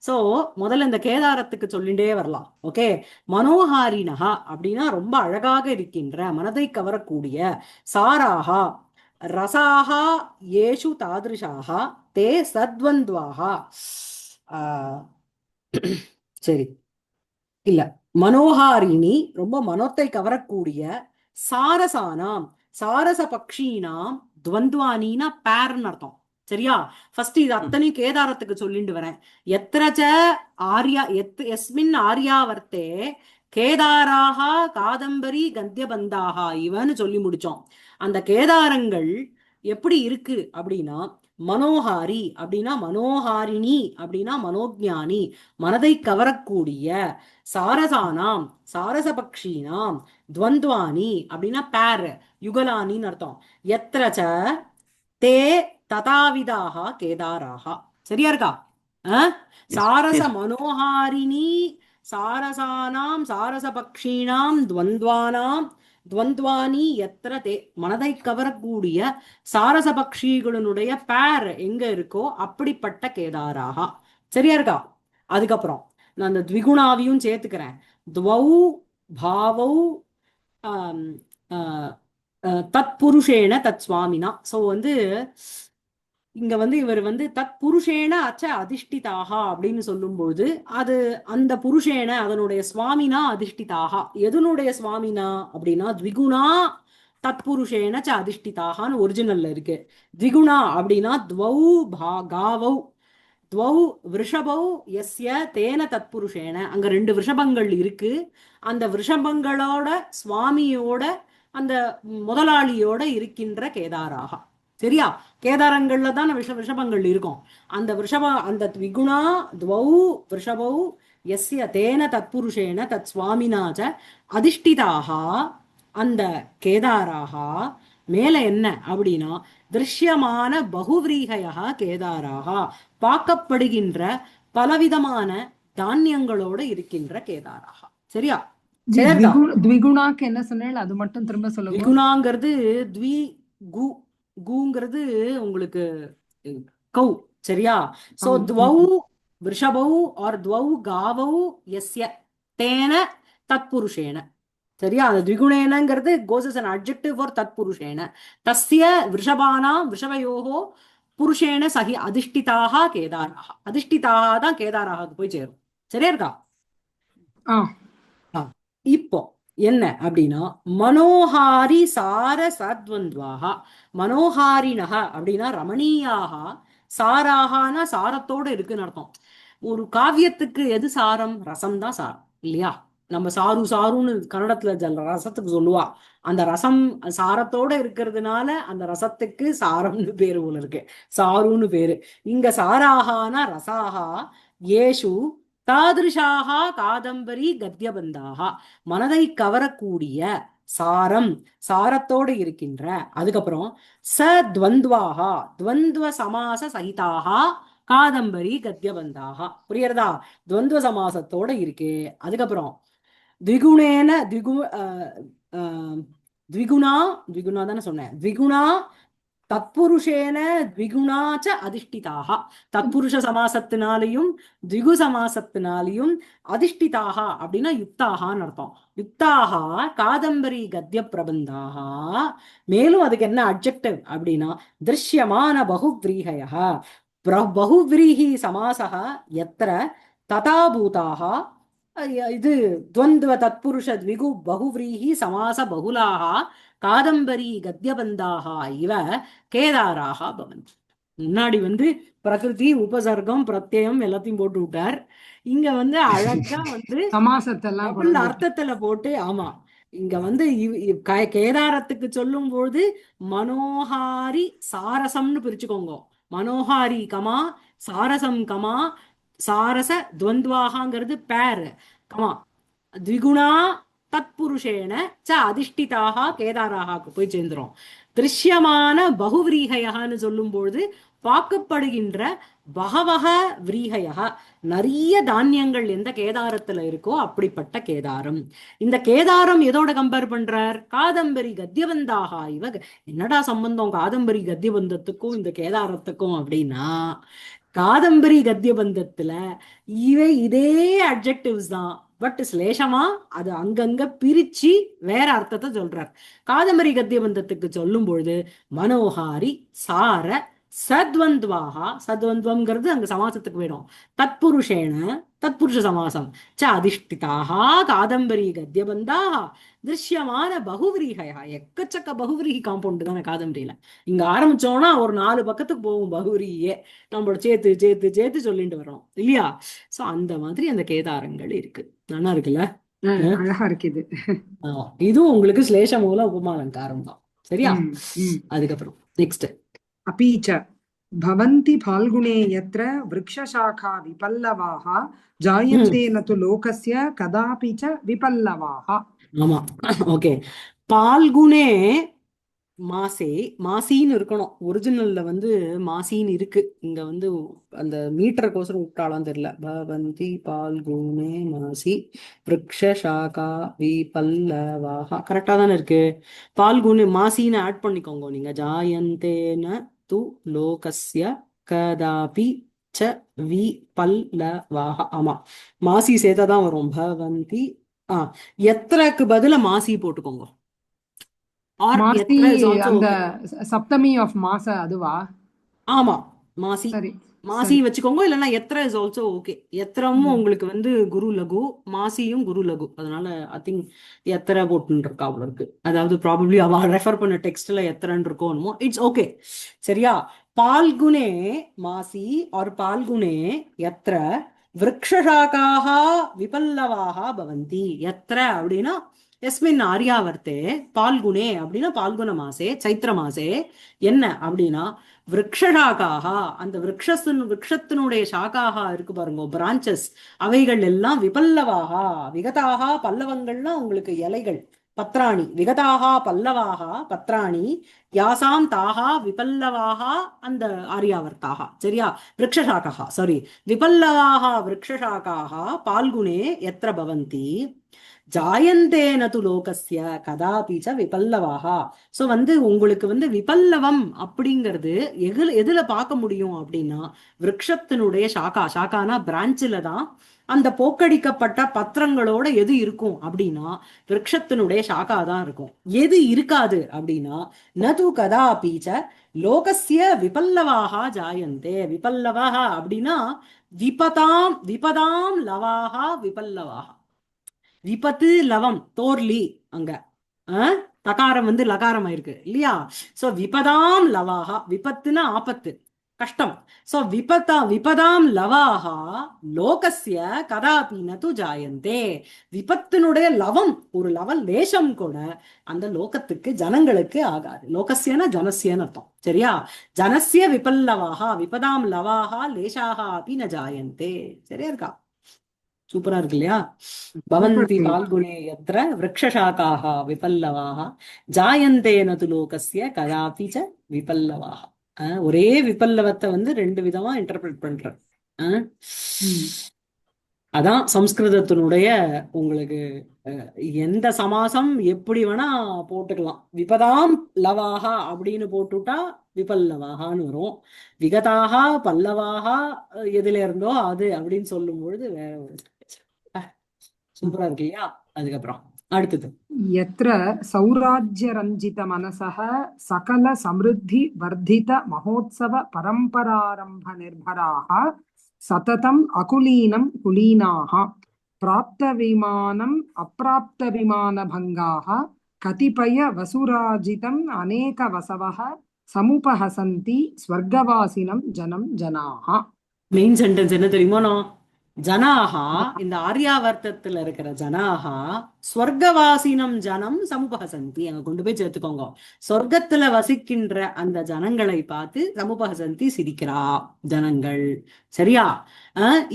சோ முதல்ல இந்த கேதாரத்துக்கு சொல்லிண்டே வரலாம். ஓகே, மனோஹாரினஹா அப்படின்னா ரொம்ப அழகாக இருக்கின்ற, மனதை கவரக்கூடிய, சாராகா ரசாகா ஏஷு தாதிருஷாகா தே சத்வந்த்வாகா. சரி, இல்ல, மனோஹாரிணி ரொம்ப மனத்தை கவரக்கூடிய, சாரசானாம் சாரச பக்ஷீனாம் துவந்த்வானினா பேர்னு அர்த்தம். சரியா? ஃபர்ஸ்ட் இது அத்தனையும் கேதாரத்துக்கு சொல்லிட்டு வரேன். எத்திரச்ச ஆர்யா எஸ்மின் ஆர்யாவர்த்தே கேதாராக காதம்பரி கத்யபந்தாக இவன்னு சொல்லி முடிச்சோம். அந்த கேதாரங்கள் எப்படி இருக்கு அப்படின்னா, மனோஹாரி அப்படின்னா மனோஹாரிணி அப்படின்னா மனோஜானி, மனதை கவரக்கூடிய, சாரசானாம் சாரசபக்ஷீனாம் துவந்த்வானி அப்படின்னா பேர் யுகலானின்னு அர்த்தம். எத்திரச்ச தே ததாவிதாக கேதாராக. சரியா இருக்கா? சாரச மனோஹாரிணி சாரசானாம் சாரசபக்ஷீனாம் துவந்த்வானாம் துவந்த்வானி எத்திர தே, மனதை கவரக்கூடிய சாரசபக்ஷிகளுடைய பேர் எங்க இருக்கோ அப்படிப்பட்ட கேதாராக. சரியா இருக்கா? அதுக்கப்புறம் நான் அந்த த்விகுணாவையும் சேர்த்துக்கிறேன். துவௌ பாவௌ தத் புருஷேன தத் சுவாமினா. சோ வந்து இங்க வந்து இவர் வந்து தத் புருஷேன அச்ச அதிஷ்டிதாக அப்படின்னு சொல்லும்போது, அது அந்த புருஷேன அதனுடைய சுவாமினா அதிஷ்டிதாக. எதனுடைய சுவாமினா அப்படின்னா த்விகுணா தத் புருஷேன ச அதிஷ்டிதாகனு ஒரிஜினல்ல இருக்கு. த்விகுணா அப்படின்னா துவௌ காவௌ துவௌ விஷபௌ எஸ்ய தேன தத்புருஷேன. அங்க 2 விஷபங்கள் இருக்கு. அந்த விஷபங்களோட சுவாமியோட அந்த முதலாளியோட இருக்கின்ற கேதாராக. சரியா? கேதாரங்கள்ல தான் விஷபங்கள் இருக்கும். அந்த அந்த த்விகுணா துவௌ விஷபௌ எஸ்ய தேன தத்புருஷேன தத் சுவாமினாச்ச அதிஷ்டிதாக அந்த கேதாராக. மேல என்ன அப்படின்னா, திருஷ்யமான பகுவிரீகையா கேதாராக, பார்க்கப்படுகின்ற பலவிதமான தானியங்களோட இருக்கின்ற கேதாராக. சரியா? சரியா? த்விகுணாக்கு என்ன சொன்னேன் அது மட்டும் திரும்ப சொல்லுங்க. த்விகுணாங்கிறது த்வி கு குங்கிறது உங்களுக்கு கௌ. சரியா? சோ துவௌ விஷபௌ ஆர் துவௌ காவௌ எஸ்ய தேன தத்புருஷேன. சரியா? அந்த த்விகுணேனங்கிறது கோஸ் இஸ் an adjective for தத்புருஷேன. தஸ்ய விஷபானாம் விஷபயோகோ புருஷேன சகி அதிஷ்டிதாக கேதாராக. அதிஷ்டிதாக தான் கேதாராக போய் சேரும். சரியா இருக்கா? இப்போ என்ன அப்படின்னா, மனோஹாரி சார சத்வந்த்வாக. மனோஹாரினக அப்படின்னா ரமணீயாக, சாராகனா சாரத்தோட இருக்குன்னு அர்த்தம். ஒரு காவியத்துக்கு எது சாரம்? ரசம் தான் சாரம் இல்லையா? நம்ம சாரு சாருன்னு கன்னடத்துல ரசத்துக்கு சொல்லுவா. அந்த ரசம் சாரத்தோட இருக்கிறதுனால அந்த ரசத்துக்கு சாரம்னு பேரு போல இருக்கு, சாருன்னு பேரு. இங்க சாராகானா ரசாகா ஏஷு தாதிருஷாக காதம்பரி கத்தியபந்தாக, மனதை கவரக்கூடிய சாரம், சாரத்தோடு இருக்கின்ற. அதுக்கப்புறம் ச துவந்த்வாகா துவந்த்வ சமாச சகிதாக காதம்பரி கத்தியபந்தாக. புரியுறதா? துவந்த்வ சமாசத்தோட இருக்கு. அதுக்கப்புறம் த்விகுணேன த்விகுணா த்விகுணா தானே சொன்னேன், த்விகுணா தத்புருஷேன த்விகுணாச்ச அதிஷ்டிதாக. தத்புருஷ சமாசத்தினாலையும் த்விகு சமாசத்தினாலையும் அதிஷ்டிதாக அப்படின்னா யுக்தாகான்னு அர்த்தம். யுக்தாக காதம்பரி கத்திய பிரபந்தாக. மேலும் அதுக்கு என்ன அட்ஜெக்டிவ் அப்படின்னா திருஷ்யமான பகுவ்ரீஹய பகுவ்ரீஹி சமாசக எத்திர ததா பூதாக. இது துவந்த்வ தத்புருஷ த்விகு பகுவ்ரீஹி சமாச பகுலாக காதம்பரி கத்தியபந்தாக இவ கேதாராக பவந்தி. முன்னாடி பிரகிருதி உபசர்க்கம் பிரத்யயம் எல்லாத்தையும் போட்டு விட்டார். இங்க அழகா சமாசத்தெல்லாம் டபுள் அர்த்தத்துல போட்டு, ஆமா இங்க கேதாரத்துக்கு சொல்லும் போது மனோஹாரி சாரசம்னு பிரிச்சுக்கோங்க. மனோஹாரி கமா சாரசம் கமா சாரச துவந்த்வாகங்கிறது பேர் கமா த்விகுணா தத்புருஷேன ச அதிஷ்டிதாக கேதாராக போய் சேர்ந்துரும். திருஷ்யமான பகுவிரீகையான்னு சொல்லும் பொழுது பார்க்கப்படுகின்ற பகவக விரீகையா, நிறைய தானியங்கள் எந்த கேதாரத்துல இருக்கோ அப்படிப்பட்ட கேதாரம். இந்த கேதாரம் எதோட கம்பேர் பண்றார்? காதம்பரி கத்தியபந்தாக இவ. என்னடா சம்பந்தம் காதம்பரி கத்தியபந்தத்துக்கும் இந்த கேதாரத்துக்கும் அப்படின்னா, காதம்பரி கத்தியபந்தத்துல இதே அட்ஜெக்டிவ்ஸ் தான், பட் சிலேஷமா அது அங்கங்க பிரிச்சு வேற அர்த்தத்தை சொல்றார். காதம்பரி கத்தியபந்தத்துக்கு சொல்லும் பொழுது மனோஹாரி சார சத்வந்த்வாக, சத்வந்த்வம்ங்கிறது அங்க சமாசத்துக்கு வேணும். தத்புருஷேன தத்புருஷ சமாசம் ச அதிஷ்டிதாக காதம்பரி கத்தியபந்தாக திருஷ்யமான பகுவிரீகையா. எக்கச்சக்க பகுவிரீகி காம்பவுண்ட் தானே காதம்பரியில. இங்க ஆரம்பிச்சோம்னா ஒரு 4 பக்கத்துக்கு போகும் பகுவிரியே, நம்மளோட சேர்த்து சேர்த்து சேர்த்து சொல்லிட்டு வரணும் இல்லையா? சோ அந்த மாதிரி அந்த கேதாரங்கள் இருக்கு. நல்லா இருக்குல்ல? அழகா இருக்குது. இதுவும் உங்களுக்கு ஸ்லேஷ மூல உபமாலங்காரம் தான். சரியா? அதுக்கப்புறம் நெக்ஸ்ட் अपीच भवन्ति फाल्गुने यत्र वृक्षशाखा विपल्लवाः जायन्ते न तु लोकस्य कदापि च विपल्लवाः. ஆமா, ஓகே. பால்குனே மாசே, மாசின்னு இருக்கணும். ஒரிஜினல்ல மாசின்னு இருக்கு. இங்க அந்த மீட்டர் கோசரம் விட்டாலாம் தெரியல. பவந்தி பால்குனே மாசி விரக்ஷசாகா விபல்லவாஹ கரெக்டா தானே இருக்கு. பால்குனே மாசின்னு ஆட் பண்ணிக்கோங்க நீங்க. ஜாயந்தேன து லோகஸ்ய கதாபி ச விபல்லவாஹ. ஆமா, மாசி சேர்த்தாதான் வரும். பவந்தி எத்திரக்கு பதில மாசி போட்டுக்கோங்க. மாசி அந்த சப்தமி ஆஃப் மாச அதுவா? ஆமா, மாசி. சரி, மாசி வச்சுக்கோங்க. இல்லைன்னா எத்திர இஸ் ஆல்சோ ஓகே. எத்திரமும் உங்களுக்கு குரு லகு, மாசியும் குரு லகு. அதனால ஐ திங்க் எத்திர போட்டுன்னு இருக்கா அவ்வளோ இருக்கு. அதாவது ப்ராபப்ளி அவ ரெஃபர் பண்ண டெக்ஸ்ட்ல எத்திரன்னு இருக்கோனுமோ. It's okay. சரியா? பால்குனே மாசி ஆர் பால்குனே எத்திர விரக்ஷசாகாக விபல்லவாக பவந்தி. எத்திர அப்படின்னா எஸ்மின் ஆரியாவர்த்தே, பால்குனே அப்படின்னா பால்குன மாசே சைத்திர மாசே என்ன அப்படின்னா விரக்ஷசாகாக, அந்த விரக்ஷத்தினுடைய சாக்காக இருக்கு பாருங்க, பிரான்சஸ், அவைகள் எல்லாம் விபல்லவாக விகதாக. பல்லவங்கள்னா உங்களுக்கு இலைகள், பத்ராணி. விகதாக பல்லவாக பத்ராணி யாசாம் தாகா விபல்லவாக அந்த ஆரியாவர்த்தாக. சரியா? விரக்ஷசாக்காக சாரி விபல்லவாக விரக்ஷசாக்காக பால்குனே எத்திர பவந்தி ஜாயந்தேன து லோகஸ்ய கதாபிச்ச விபல்லவாக. சோ உங்களுக்கு விபல்லவம் அப்படிங்கிறது எதுல பார்க்க முடியும் அப்படின்னா விரக்ஷத்தினுடைய சாக்கா. சாக்கானா பிரான்ச்சில தான் அந்த போக்கடிக்கப்பட்ட பத்திரங்களோட எது இருக்கும் அப்படின்னா விரக்ஷத்தினுடைய சாக்கா தான் இருக்கும். எது இருக்காது அப்படின்னா நது கதாபீச்ச லோகஸ்ய விபல்லவாக ஜாயந்தே. விபல்லவாக அப்படின்னா விபதாம் விபதாம் லவாக விபல்லவாக. விபத்து லவம் தோர்லி அங்க தகாரம் லகாரம் ஆயிருக்கு இல்லையா? சோ விபதாம் லவாகா, விபத்துனா ஆபத்து, கஷ்டம். சோ விபதாம் லவாஹா லோகஸ்ய கதாபி நது ஜாயந்தே. விபத்தினுடைய லவம், ஒரு லவல் லேசம் கூட அந்த லோகத்துக்கு ஜனங்களுக்கு ஆகாது. லோகஸ்யன ஜனஸ்யன்னு அர்த்தம். சரியா? ஜனஸ்ய விபல்லவாஹா விபதாம் லவாஹா லேசாஹா அப்படி ந ஜாயந்தே. சரியா இருக்கா? சூப்பரா இருக்கு இல்லையா? பவந்தி பால்குணே யத்ர விரக்ஷசாகாஹ விபல்லவாஹ ஜாயந்தே நது லோகஸ்ய கதாபி ச விபல்லவாஹ. ஒரே விபல்லவத்தை வந்து ரெண்டு விதமா இன்டர்பிரட் பண்ற. அதான் சம்ஸ்கிருதத்தினுடைய உங்களுக்கு எந்த சமாசம் எப்படி வேணா போட்டுக்கலாம். விபதாம் லவாகா அப்படின்னு போட்டுட்டா விபல்லவாகான்னு வரும். விகதாகா பல்லவாகா எதுல இருந்தோ அது அப்படின்னு சொல்லும் பொழுது வேற ஒரு சூப்பரா இருக்கு இல்லையா? அதுக்கப்புறம் அடுத்தது यत्र सौराज्यरञ्जितमनसः सकलसमृद्धिवर्धितमहोत्सव परम्परारम्भनिर्भराः सततम् अकुलीनं कुलीनाः प्राप्तविमानम् अप्राप्तविमानभङ्गाः कतिपयवसुराजितम् अनेकवसवः समुपहसन्ति स्वर्गवासिनं जनं जनाः. மெயின் சென்டென்ஸ் என்ன தெரியுமோனோ? ஜனாகா, இந்த ஆர்யாவர்த்தத்துல இருக்கிற ஜனாகா ஸ்வர்கவாசினம் ஜனம் சமுபகசந்தி. அங்க கொண்டு போய் சேர்த்துக்கோங்க. சொர்க்கத்துல வசிக்கின்ற அந்த ஜனங்களை பார்த்து சமுபகசந்தி சிரிக்கிறா ஜனங்கள். சரியா?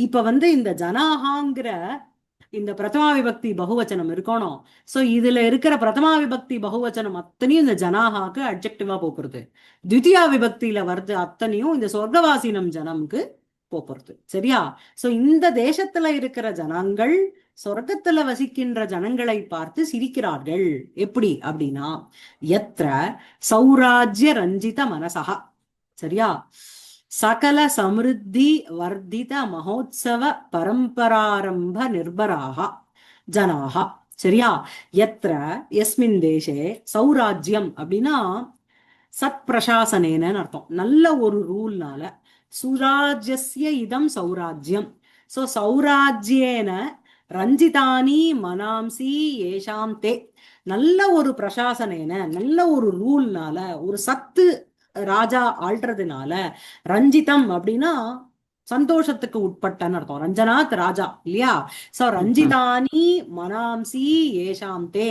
இப்ப வந்து இந்த ஜனாகாங்கிற இந்த பிரதமா விபக்தி பகுவச்சனம் இருக்கணும். சோ இதுல இருக்கிற பிரதமா விபக்தி பகுவச்சனம் அத்தனையும் இந்த ஜனாகாக்கு அட்ஜெக்டிவா போக்குறது. த்விதியா விபக்தியில வருது அத்தனையும் இந்த சொர்க்கவாசினம் ஜனம்க்கு போக்குறது. சரியா? சோ இந்த தேசத்துல இருக்கிற ஜனங்கள் சொர்க்கத்துல வசிக்கின்ற ஜனங்களை பார்த்து சிரிக்கிறார்கள். எப்படி அப்படின்னா, எத்திர சௌராஜ்ய ரஞ்சித மனசகா. சரியா? சகல சமிருத்தி வர்தித மகோத்சவ பரம்பராரம்ப நிர்பராக ஜனாக. சரியா? எத்திர எஸ்மின் தேசே சௌராஜ்யம் அப்படின்னா சத் பிரசாசனேன்னு அர்த்தம். நல்ல ஒரு ரூல்னால சுராஜ்யஸ்ய இதம் சௌராஜ்யம். சோ சௌராஜ்யேன ரஞ்சிதானி மனாம்சி ஏஷாம் தே. நல்ல ஒரு பிரசாசனேன, நல்ல ஒரு ரூல்னால, ஒரு சத்து ராஜா ஆள்றதுனால, ரஞ்சிதம் அப்படின்னா சந்தோஷத்துக்கு உட்பட்டன்னு அர்த்தம். ரஞ்சனாத் ராஜா இல்லையா? சோ ரஞ்சிதானி மனாம்சி ஏஷாம் தே.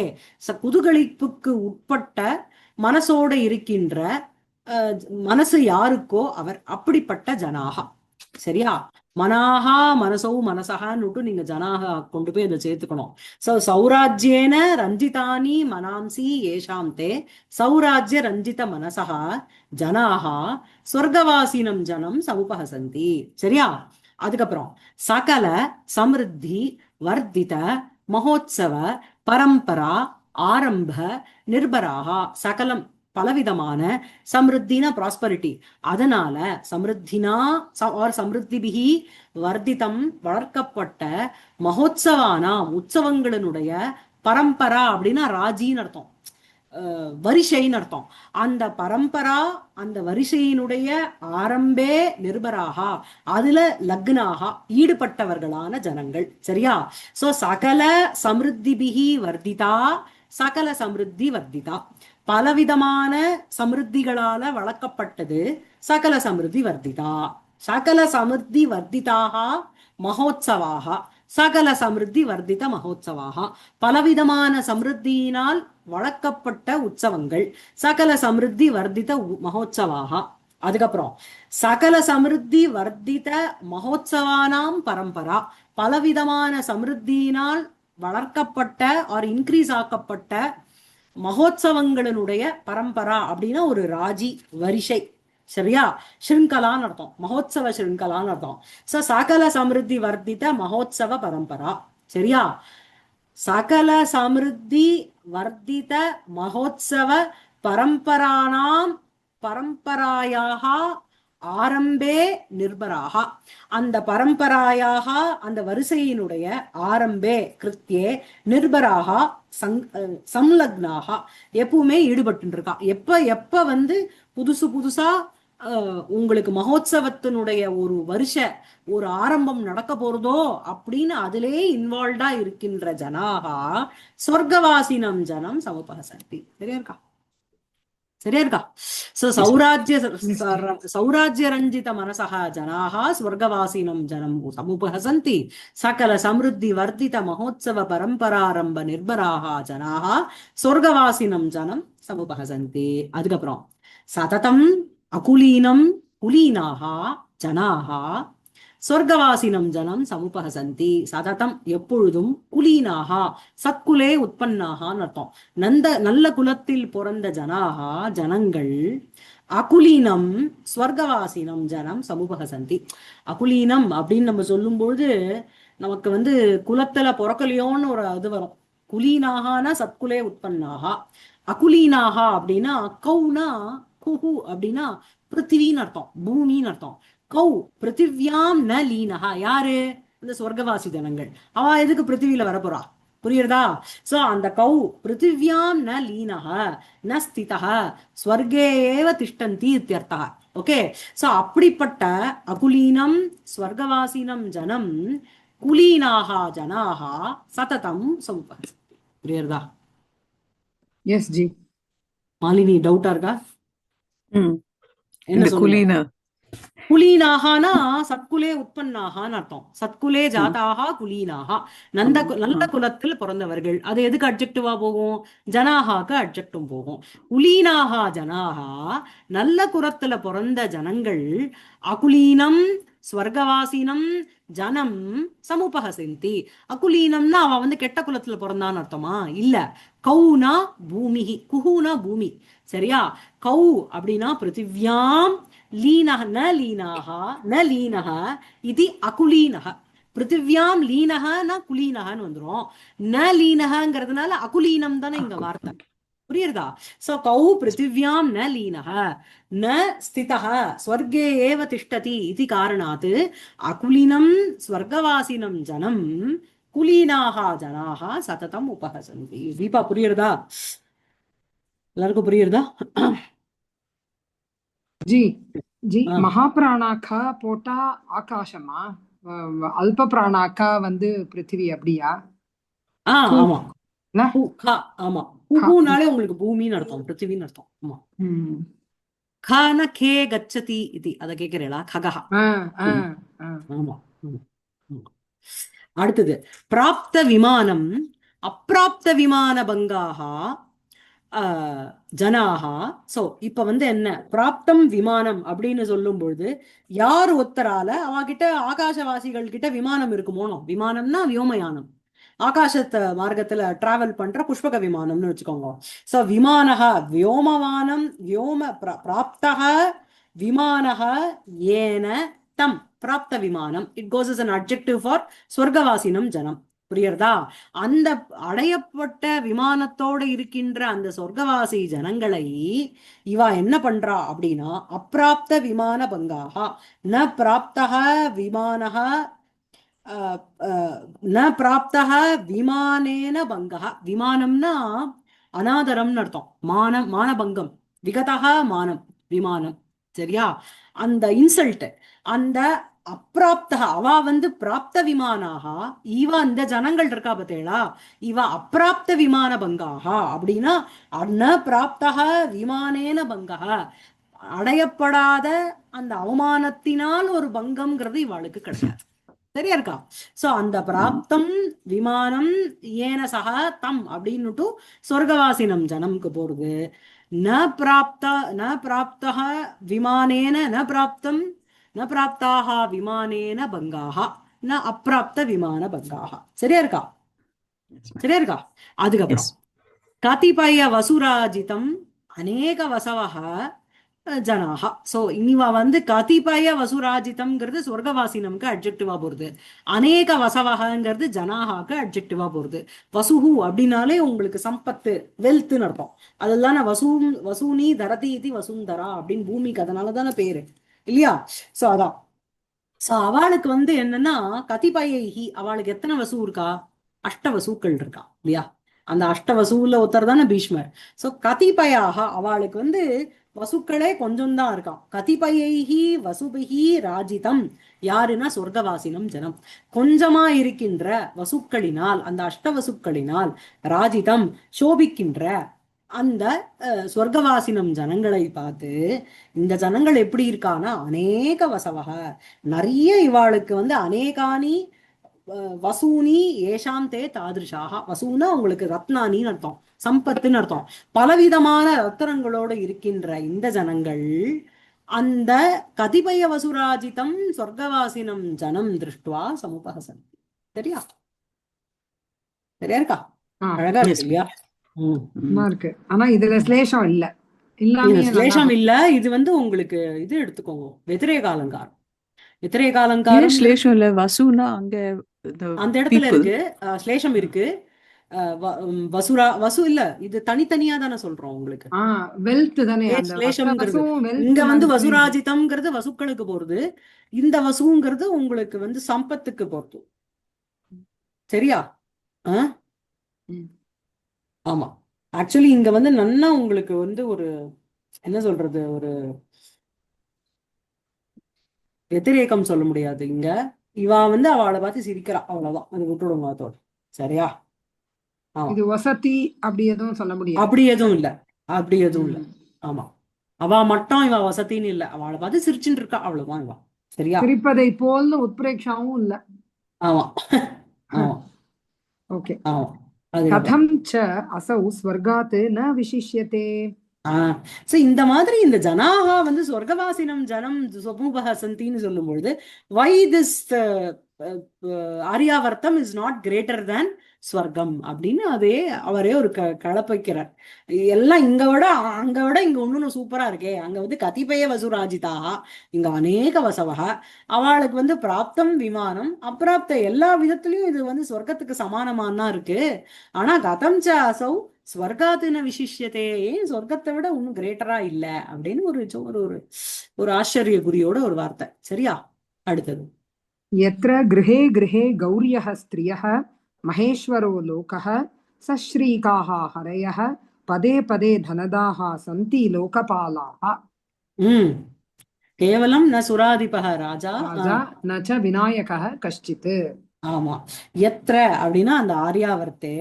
குதூகலிப்புக்கு உட்பட்ட மனசோட இருக்கின்ற மனசு யாருக்கோ அவர் அப்படிப்பட்ட ஜனாகா. சரியா? மனாகா மனசோ மனசகான்னு நீங்க ஜனாகா கொண்டு போய் அதை சேர்த்துக்கணும். சோ சௌராஜ்யேன ரஞ்சிதானி மனாம்சி ஏஷாம் தே சௌராஜ்ய ரஞ்சித மனசகா ஜனாகா ஸ்வர்கவாசினம் ஜனம் சமுபஹசந்தி. சரியா? அதுக்கப்புறம் சகல சமிருத்தி வர்தித மகோத்சவ பரம்பரா ஆரம்ப நிர்பராகா. சகலம் பலவிதமான சமிருத்தினா ப்ராஸ்பரிட்டி, அதனால சமிருத்தினா சமிருத்திபிகி வர்திதம் வளர்க்கப்பட்ட மகோத்சவானாம் உற்சவங்களினுடைய பரம்பரா அப்படின்னா ராஜின்னு அர்த்தம், வரிசைன்னு அர்த்தம். அந்த பரம்பரா அந்த வரிசையினுடைய ஆரம்பே நிர்பராகா, அதுல லக்னாகா ஈடுபட்டவர்களான ஜனங்கள். சரியா? சோ சகல சமிருத்திபிகி வர்திதா சகல சமிருத்தி வர்திதா, பலவிதமான சமிருத்திகளால வளர்க்கப்பட்டது சகல சமிருத்தி வர்திதா. சகல சமிருத்தி வர்திதாக மகோத்சவாக சகல சமிருத்தி வர்தித மகோத்சவாக, பலவிதமான சமிருத்தியினால் வளர்க்கப்பட்ட உற்சவங்கள் சகல சமிருத்தி வர்தித மகோத்சவாக. அதுக்கப்புறம் சகல சமிருத்தி வர்தித மகோத்சவானாம் பரம்பரா, பலவிதமான சமிருத்தியினால் வளர்க்கப்பட்ட ஆர் இன்க்ரீஸ் ஆக்கப்பட்ட மகோத்சவங்களினுடைய பரம்பரா அப்படின்னா ஒரு ராஜி வரிசை. சரியா? ஸ்ருங்கலான்னு அர்த்தம், மகோத்சவ ஸ்ருங்கலான்னு அர்த்தம். சோ சகல சமிருத்தி வர்த்தித மகோத்சவ பரம்பரா. சரியா? சகல சமிருத்தி வர்த்தித மகோத்சவ பரம்பரானாம் பரம்பராயாக ஆரம்பே நிர்பராக, அந்த பரம்பராயாக அந்த வரிசையினுடைய ஆரம்பே கிருத்தியே நிர்பராக சம்லக்னாக எப்பவுமே ஈடுபட்டு இருக்கா. எப்ப வந்து புதுசு புதுசா உங்களுக்கு மகோத்சவத்தினுடைய ஒரு வருஷ ஒரு ஆரம்பம் நடக்க போறதோ அப்படின்னு அதிலே இன்வால்வ்டா இருக்கின்ற ஜனாகா சொர்க்கவாசினம் ஜனம் சமுபஹசந்தி. சரியா இருக்கா? சரியா இருக்கா? சோ சௌராஜ்ய ரஞ்சித மனசः ஜனாः ஸ்வர்கவாசினம் ஜனம் சமுபஹசந்தி சகல சமிருத்தி வர்த்தித மகோத்சவ பரம்பராரம்ப நிர்பராः ஜனாः ஸ்வர்கவாசினம் ஜனம் சமுபஹசந்தி. அதுக்கப்புறம் சததம் அகுலீனம் குலீனாः ஜனாः ஸ்வர்கவாசினம் ஜனம் சமுபஹசந்தி. சததம் எப்பொழுதும் குலீனாகா சத்குலே உற்பன்னாகான்னு அர்த்தம். நல்ல குலத்தில் பிறந்த ஜனாகா ஜனங்கள் அகுலீனம் ஸ்வர்கவாசினம் ஜனம் சமுபஹசந்தி. அகுலீனம் அப்படின்னு நம்ம சொல்லும்போது நமக்கு வந்து குலத்துல பிறக்கலையோன்னு ஒரு இது வரும். குலீனாகானா சத்குலே உற்பன்னாகா, அகுலீனாகா அப்படின்னா கௌனா குஹு அப்படின்னா பிருத்திவின்னு அர்த்தம், பூமின்னு அர்த்தம். கௌ பிருத்திவியாம் ந லீனஹா, யாரு? இந்த சொர்க்கவாசி ஜனங்கள். அவ எதுக்கு பிருத்திவியில வரப்போறா? புரியுறதா? சோ அந்த கௌ பிருத்திவியாம் ந லீனஹ ந ஸ்திதஹ ஸ்வர்கே ஏவ திஷ்டந்தி இத்யர்த்தஹ. ஓகே, சோ அப்படிப்பட்ட அகுலீனம் ஸ்வர்கவாசினம் ஜனம் குலீனாகா ஜனாகா சததம் சமுபஹசந்தி. புரியுறதா? S G. மாலினி டவுட்டா இருக்கா? ம். என்ன இந்த சொல்லுங்க? குலீன குலீனாகனா சத்குலே உற்பன்னாகான்னு அர்த்தம். சத்குலே ம். ஜாதாக குலீனாகா, ஆமா. நல்ல குலத்தில் பிறந்தவர்கள். அது எதுக்கு அட்ஜெக்டிவா போகும்? ஜனாகாக்கு அட்ஜெக்டும் போகும். குலீனாகா ஜனாகா நல்ல குலத்துல பிறந்த ஜனங்கள் அகுலீனம் ஸ்வர்கவாசினம் ஜனம் சமுபஹசந்தி. அகுலீனம்னா அவன் வந்து கெட்ட குலத்துல பிறந்தான்னு அர்த்தமா? இல்ல. கௌனா பூமிஹி, குஹூனா பூமி. சரியா? கௌ அப்படின்னா பிருத்திவியாம் லீனஹ ந லீனாஹ ந லீனஹ இது அகுலீனஹ. பிருத்திவியாம் லீனஹ ந குலீனஹன்னு வந்துரும். ந லீனஹங்கிறதுனால அகுலீனம் தானே இங்க வார்த்தை. புரியுறதா? சோ கௌ பிருத்திவியாம் ந லீனஹ ந ஸ்திதஹ ஸ்வர்கே ஏவ திஷ்டதி இது காரணாத் அகுலினம் ஸ்வர்கவாசினம் ஜனம் குலீனாஹா ஜனாஹா சததம் உபஹசந்தி. தீபா புரியுறதா? எல்லாருக்கும் புரியுறதா? ஜி ஜி ஆ. மகாபிராணாக்கா போட்டா ஆகாசமா, அல்ப பிராணாக்கா வந்து பிருத்திவி, அப்படியா? கு ஆமா. ல? ஆமா. கா. குஹுனாலே உங்களுக்கு பூமின்னு அர்த்தம், பிருத்திவின்னு அர்த்தம். ஆமா. ம். கான கே கச்சதி இது அத கேக்குறீங்களா? ககஹ. ஆ, ஆ, ஆ. ஆமா. ம். ம். அடுத்தது பிராப்த விமானம் அப்பிராப்த விமான பங்காகா ஜனாகா. சோ இப்ப வந்து என்ன பிராப்தம் விமானம் அப்படின்னு சொல்லும் பொழுது யார் ஒத்தரால அவகிட்ட ஆகாசவாசிகள் கிட்ட விமானம் இருக்குமோனோ. விமானம்னா வியோமயானம், ஆகாசத்த மார்க்கத்துல டிராவல் பண்ற புஷ்பக விமானம்னு வச்சுக்கோங்க. சோ விமானஹ வியோமவானம் வியோம பிராப்தஹ விமானஹ ஏன தம் பிராப்த விமானம். It goes as an adjective for ஸ்வர்கவாசினம் ஜனம். புரியுறதா? அந்த அடையப்பட்ட விமானத்தோட இருக்கின்ற அந்த சொர்க்கவாசி ஜனங்களை இவ என்ன பண்றா அப்படின்னா அப்பிராப்த விமான பங்காகா ந பிராப்தஹ விமானஹ ந பிராப்தஹ விமானேன பங்கஹ. விமானம்னா அனாதரம்னு அர்த்தம். மானபங்கம், விகதஹ மானம் விமானம். சரியா? அந்த இன்சல்ட், அந்த அப்பிராப்தக அவ வந்து பிராப்த விமானாக, இவ அந்த ஜனங்கள் இருக்கா பத்தேளா, இவ அப்பிராப்த விமான பங்காக அப்படின்னா ந பிராப்தக விமானேன பங்கக, அடையப்படாத அந்த அவமானத்தினால் ஒரு பங்கம்ங்கிறது இவாளுக்கு கிடையாது. சரியா இருக்கா? சோ அந்த பிராப்தம் விமானம் ஏன சக தம் அப்படின்னுட்டு சொர்க்கவாசினம் ஜனம்க்கு போறது. ந பிராப்தः விமானேன ந பிராப்தம் ந பிராப்தாக விமானேன பங்காக ந அப்பிராப்த விமான பங்காக. சரியா இருக்கா? சரியா இருக்கா? அதுக்கப்புறம் எஸ். கதிபய வசுராஜிதம் அநேக வசவக ஜனாக. சோ இவ வந்து கதிபய வசுராஜிதம்ங்கிறது சொர்க்கவாசினம்க்கு அட்ஜெக்டிவா போறது. அநேக வசவகங்கிறது ஜனாகாக்கு அட்ஜெக்டிவா போறது. வசுஹு அப்படின்னாலே உங்களுக்கு சம்பத்து, வெல்த்னு அர்த்தம். அதெல்லாம் வசூனி தரதி இது வசுந்தரா அப்படின்னு பூமிக்கு அதனாலதானே பேரு இல்லையா? சோ அதான். சோ அவளுக்கு வந்து என்னன்னா கதிபயைஹி, அவளுக்கு எத்தனை வசு இருக்கா? அஷ்ட வசூக்கள் இருக்கா இல்லையா? அந்த அஷ்ட வசூல ஒருத்தர் தானே பீஷ்மர். சோ கதிபயாக அவளுக்கு வந்து வசுக்களே கொஞ்சம் தான் இருக்கான். கதிபயைஹி வசுபிஹி ராஜிதம், யாருன்னா சொர்க்கவாசினம் ஜனம். கொஞ்சமா இருக்கின்ற வசுக்களினால், அந்த அஷ்ட வசுக்களினால் ராஜிதம் சோபிக்கின்ற அந்த சொர்க்கவாசினம் ஜனங்களை பார்த்து இந்த ஜனங்கள் எப்படி இருக்கான்னா அநேக வசவக, நிறைய இவாளுக்கு வந்து அநேகானி வசூனி ஏஷாம் தே தாதிருஷாக. வசூனா உங்களுக்கு ரத்னானின்னு அர்த்தம், சம்பத்துன்னு அர்த்தம். பலவிதமான ரத்தனங்களோட இருக்கின்ற இந்த ஜனங்கள் அந்த கதிபய வசுராஜிதம் சொர்க்கவாசினம் ஜனம் திருஷ்டுவா சமுபஹசன். சரியா? சரியா இருக்கா? அழகா Yes, இருக்கு இல்லையா? நல்லா இருக்கு. ஆனா இதுல ஸ்லேஷம் இல்ல, இது இல்லாமே ஸ்லேஷம் இல்ல. இது வந்து உங்களுக்கு இது எடுத்துக்கோங்க, வெதிரேக அலங்காரம். வெதிரேக ஏன் அலங்காரம் ஸ்லேஷம் இல்ல? வசுனா அங்க the அந்த இடத்துல people. இருக்கு, ஸ்லேஷம் இருக்கு. வசு இல்ல, இது தனித்தனியா தானே சொல்றோம் உங்களுக்கு. வெல்த் தானே, அந்த ஸ்லேஷம்ங்கிறது வசவசும் இங்க வெல்த் வந்து வசுராஜிதம்ங்கிறது வசுக்களுக்கு போறது, இந்த வசுங்கிறது உங்களுக்கு வந்து சம்பத்துக்கு போறது. சரியா? ம். ஆமா. ஆக்சுவலி இங்க வந்து நன்னா உங்களுக்கு வந்து ஒரு என்ன சொல்றது, ஒரு வெதிரேகம் சொல்ல முடியாது. இங்க இவா வந்து அவளை பார்த்து சிரிக்கிறா, அவ்வளவுதான். அது விட்டுடுங்க அதோட. சரியா? ஆமா. இது வசதி அப்படி எதுவும் சொல்ல முடியாது. அப்படி எதுவும் இல்ல, அப்படி எதுவும் இல்ல. ம். ஆமா, அவ மட்டும் இவ வசத்தின்னு இல்ல, அவளை பார்த்து சிரிச்சுட்டு இருக்கா, அவ்வளவுதான் இவா. சரியா? சிரிப்பதை போல்னு உத்பிரேக்ஷாவும் இல்ல. ஆமா ஆமா ஓகே. ஆமா. அதுக்கப்புறம் கதம் ச அசௌ ஸ்வர்காத் ந விசிஷ்யதே. சோ இந்த மாதிரி இந்த ஜனாகா வந்து சொர்க்கவாசினம் ஜனம் சமூபஹசந்தின்னு சொல்லும் பொழுது why this Aryavartam is not greater than ஸ்வர்க்கம் அப்படின்னு அதே அவரே ஒரு கலப்பைக்கிறார். எல்லாம் இங்க விட அங்க விட இங்க ஒண்ணு சூப்பரா இருக்கே. அங்க வந்து கதிபய வசுராஜிதாக, இங்க அநேக வசவக, அவளுக்கு வந்து பிராப்தம் விமானம், அப்பிராப்த எல்லா விதத்திலயும் இது வந்து சொர்க்கத்துக்கு சமானமான் தான் இருக்கு. ஆனா கதம் ச அசௌ ஸ்வர்காத்துன விசிஷ்யத்தே, ஏன் சொர்க்கத்தை விட ஒன்னும் கிரேட்டரா இல்ல அப்படின்னு ஒரு ஒரு ஒரு ஆச்சரிய குறியோட ஒரு வார்த்தை. சரியா? அடுத்தது யத்ர கிருஹே கிருஹே கௌரியः ஸ்திரியः மகேஸ்வரோ லோகः சஸ்ரீகாः ஹரயः பதே பதே தனதாः சந்தி லோகபாலாः. கேவலம் ந சுராதிபக ராஜா. ராஜா ந ச விநாயகः கஷ்டித். ஆமா. எத்திர அப்படின்னா அந்த ஆரியாவர்த்தே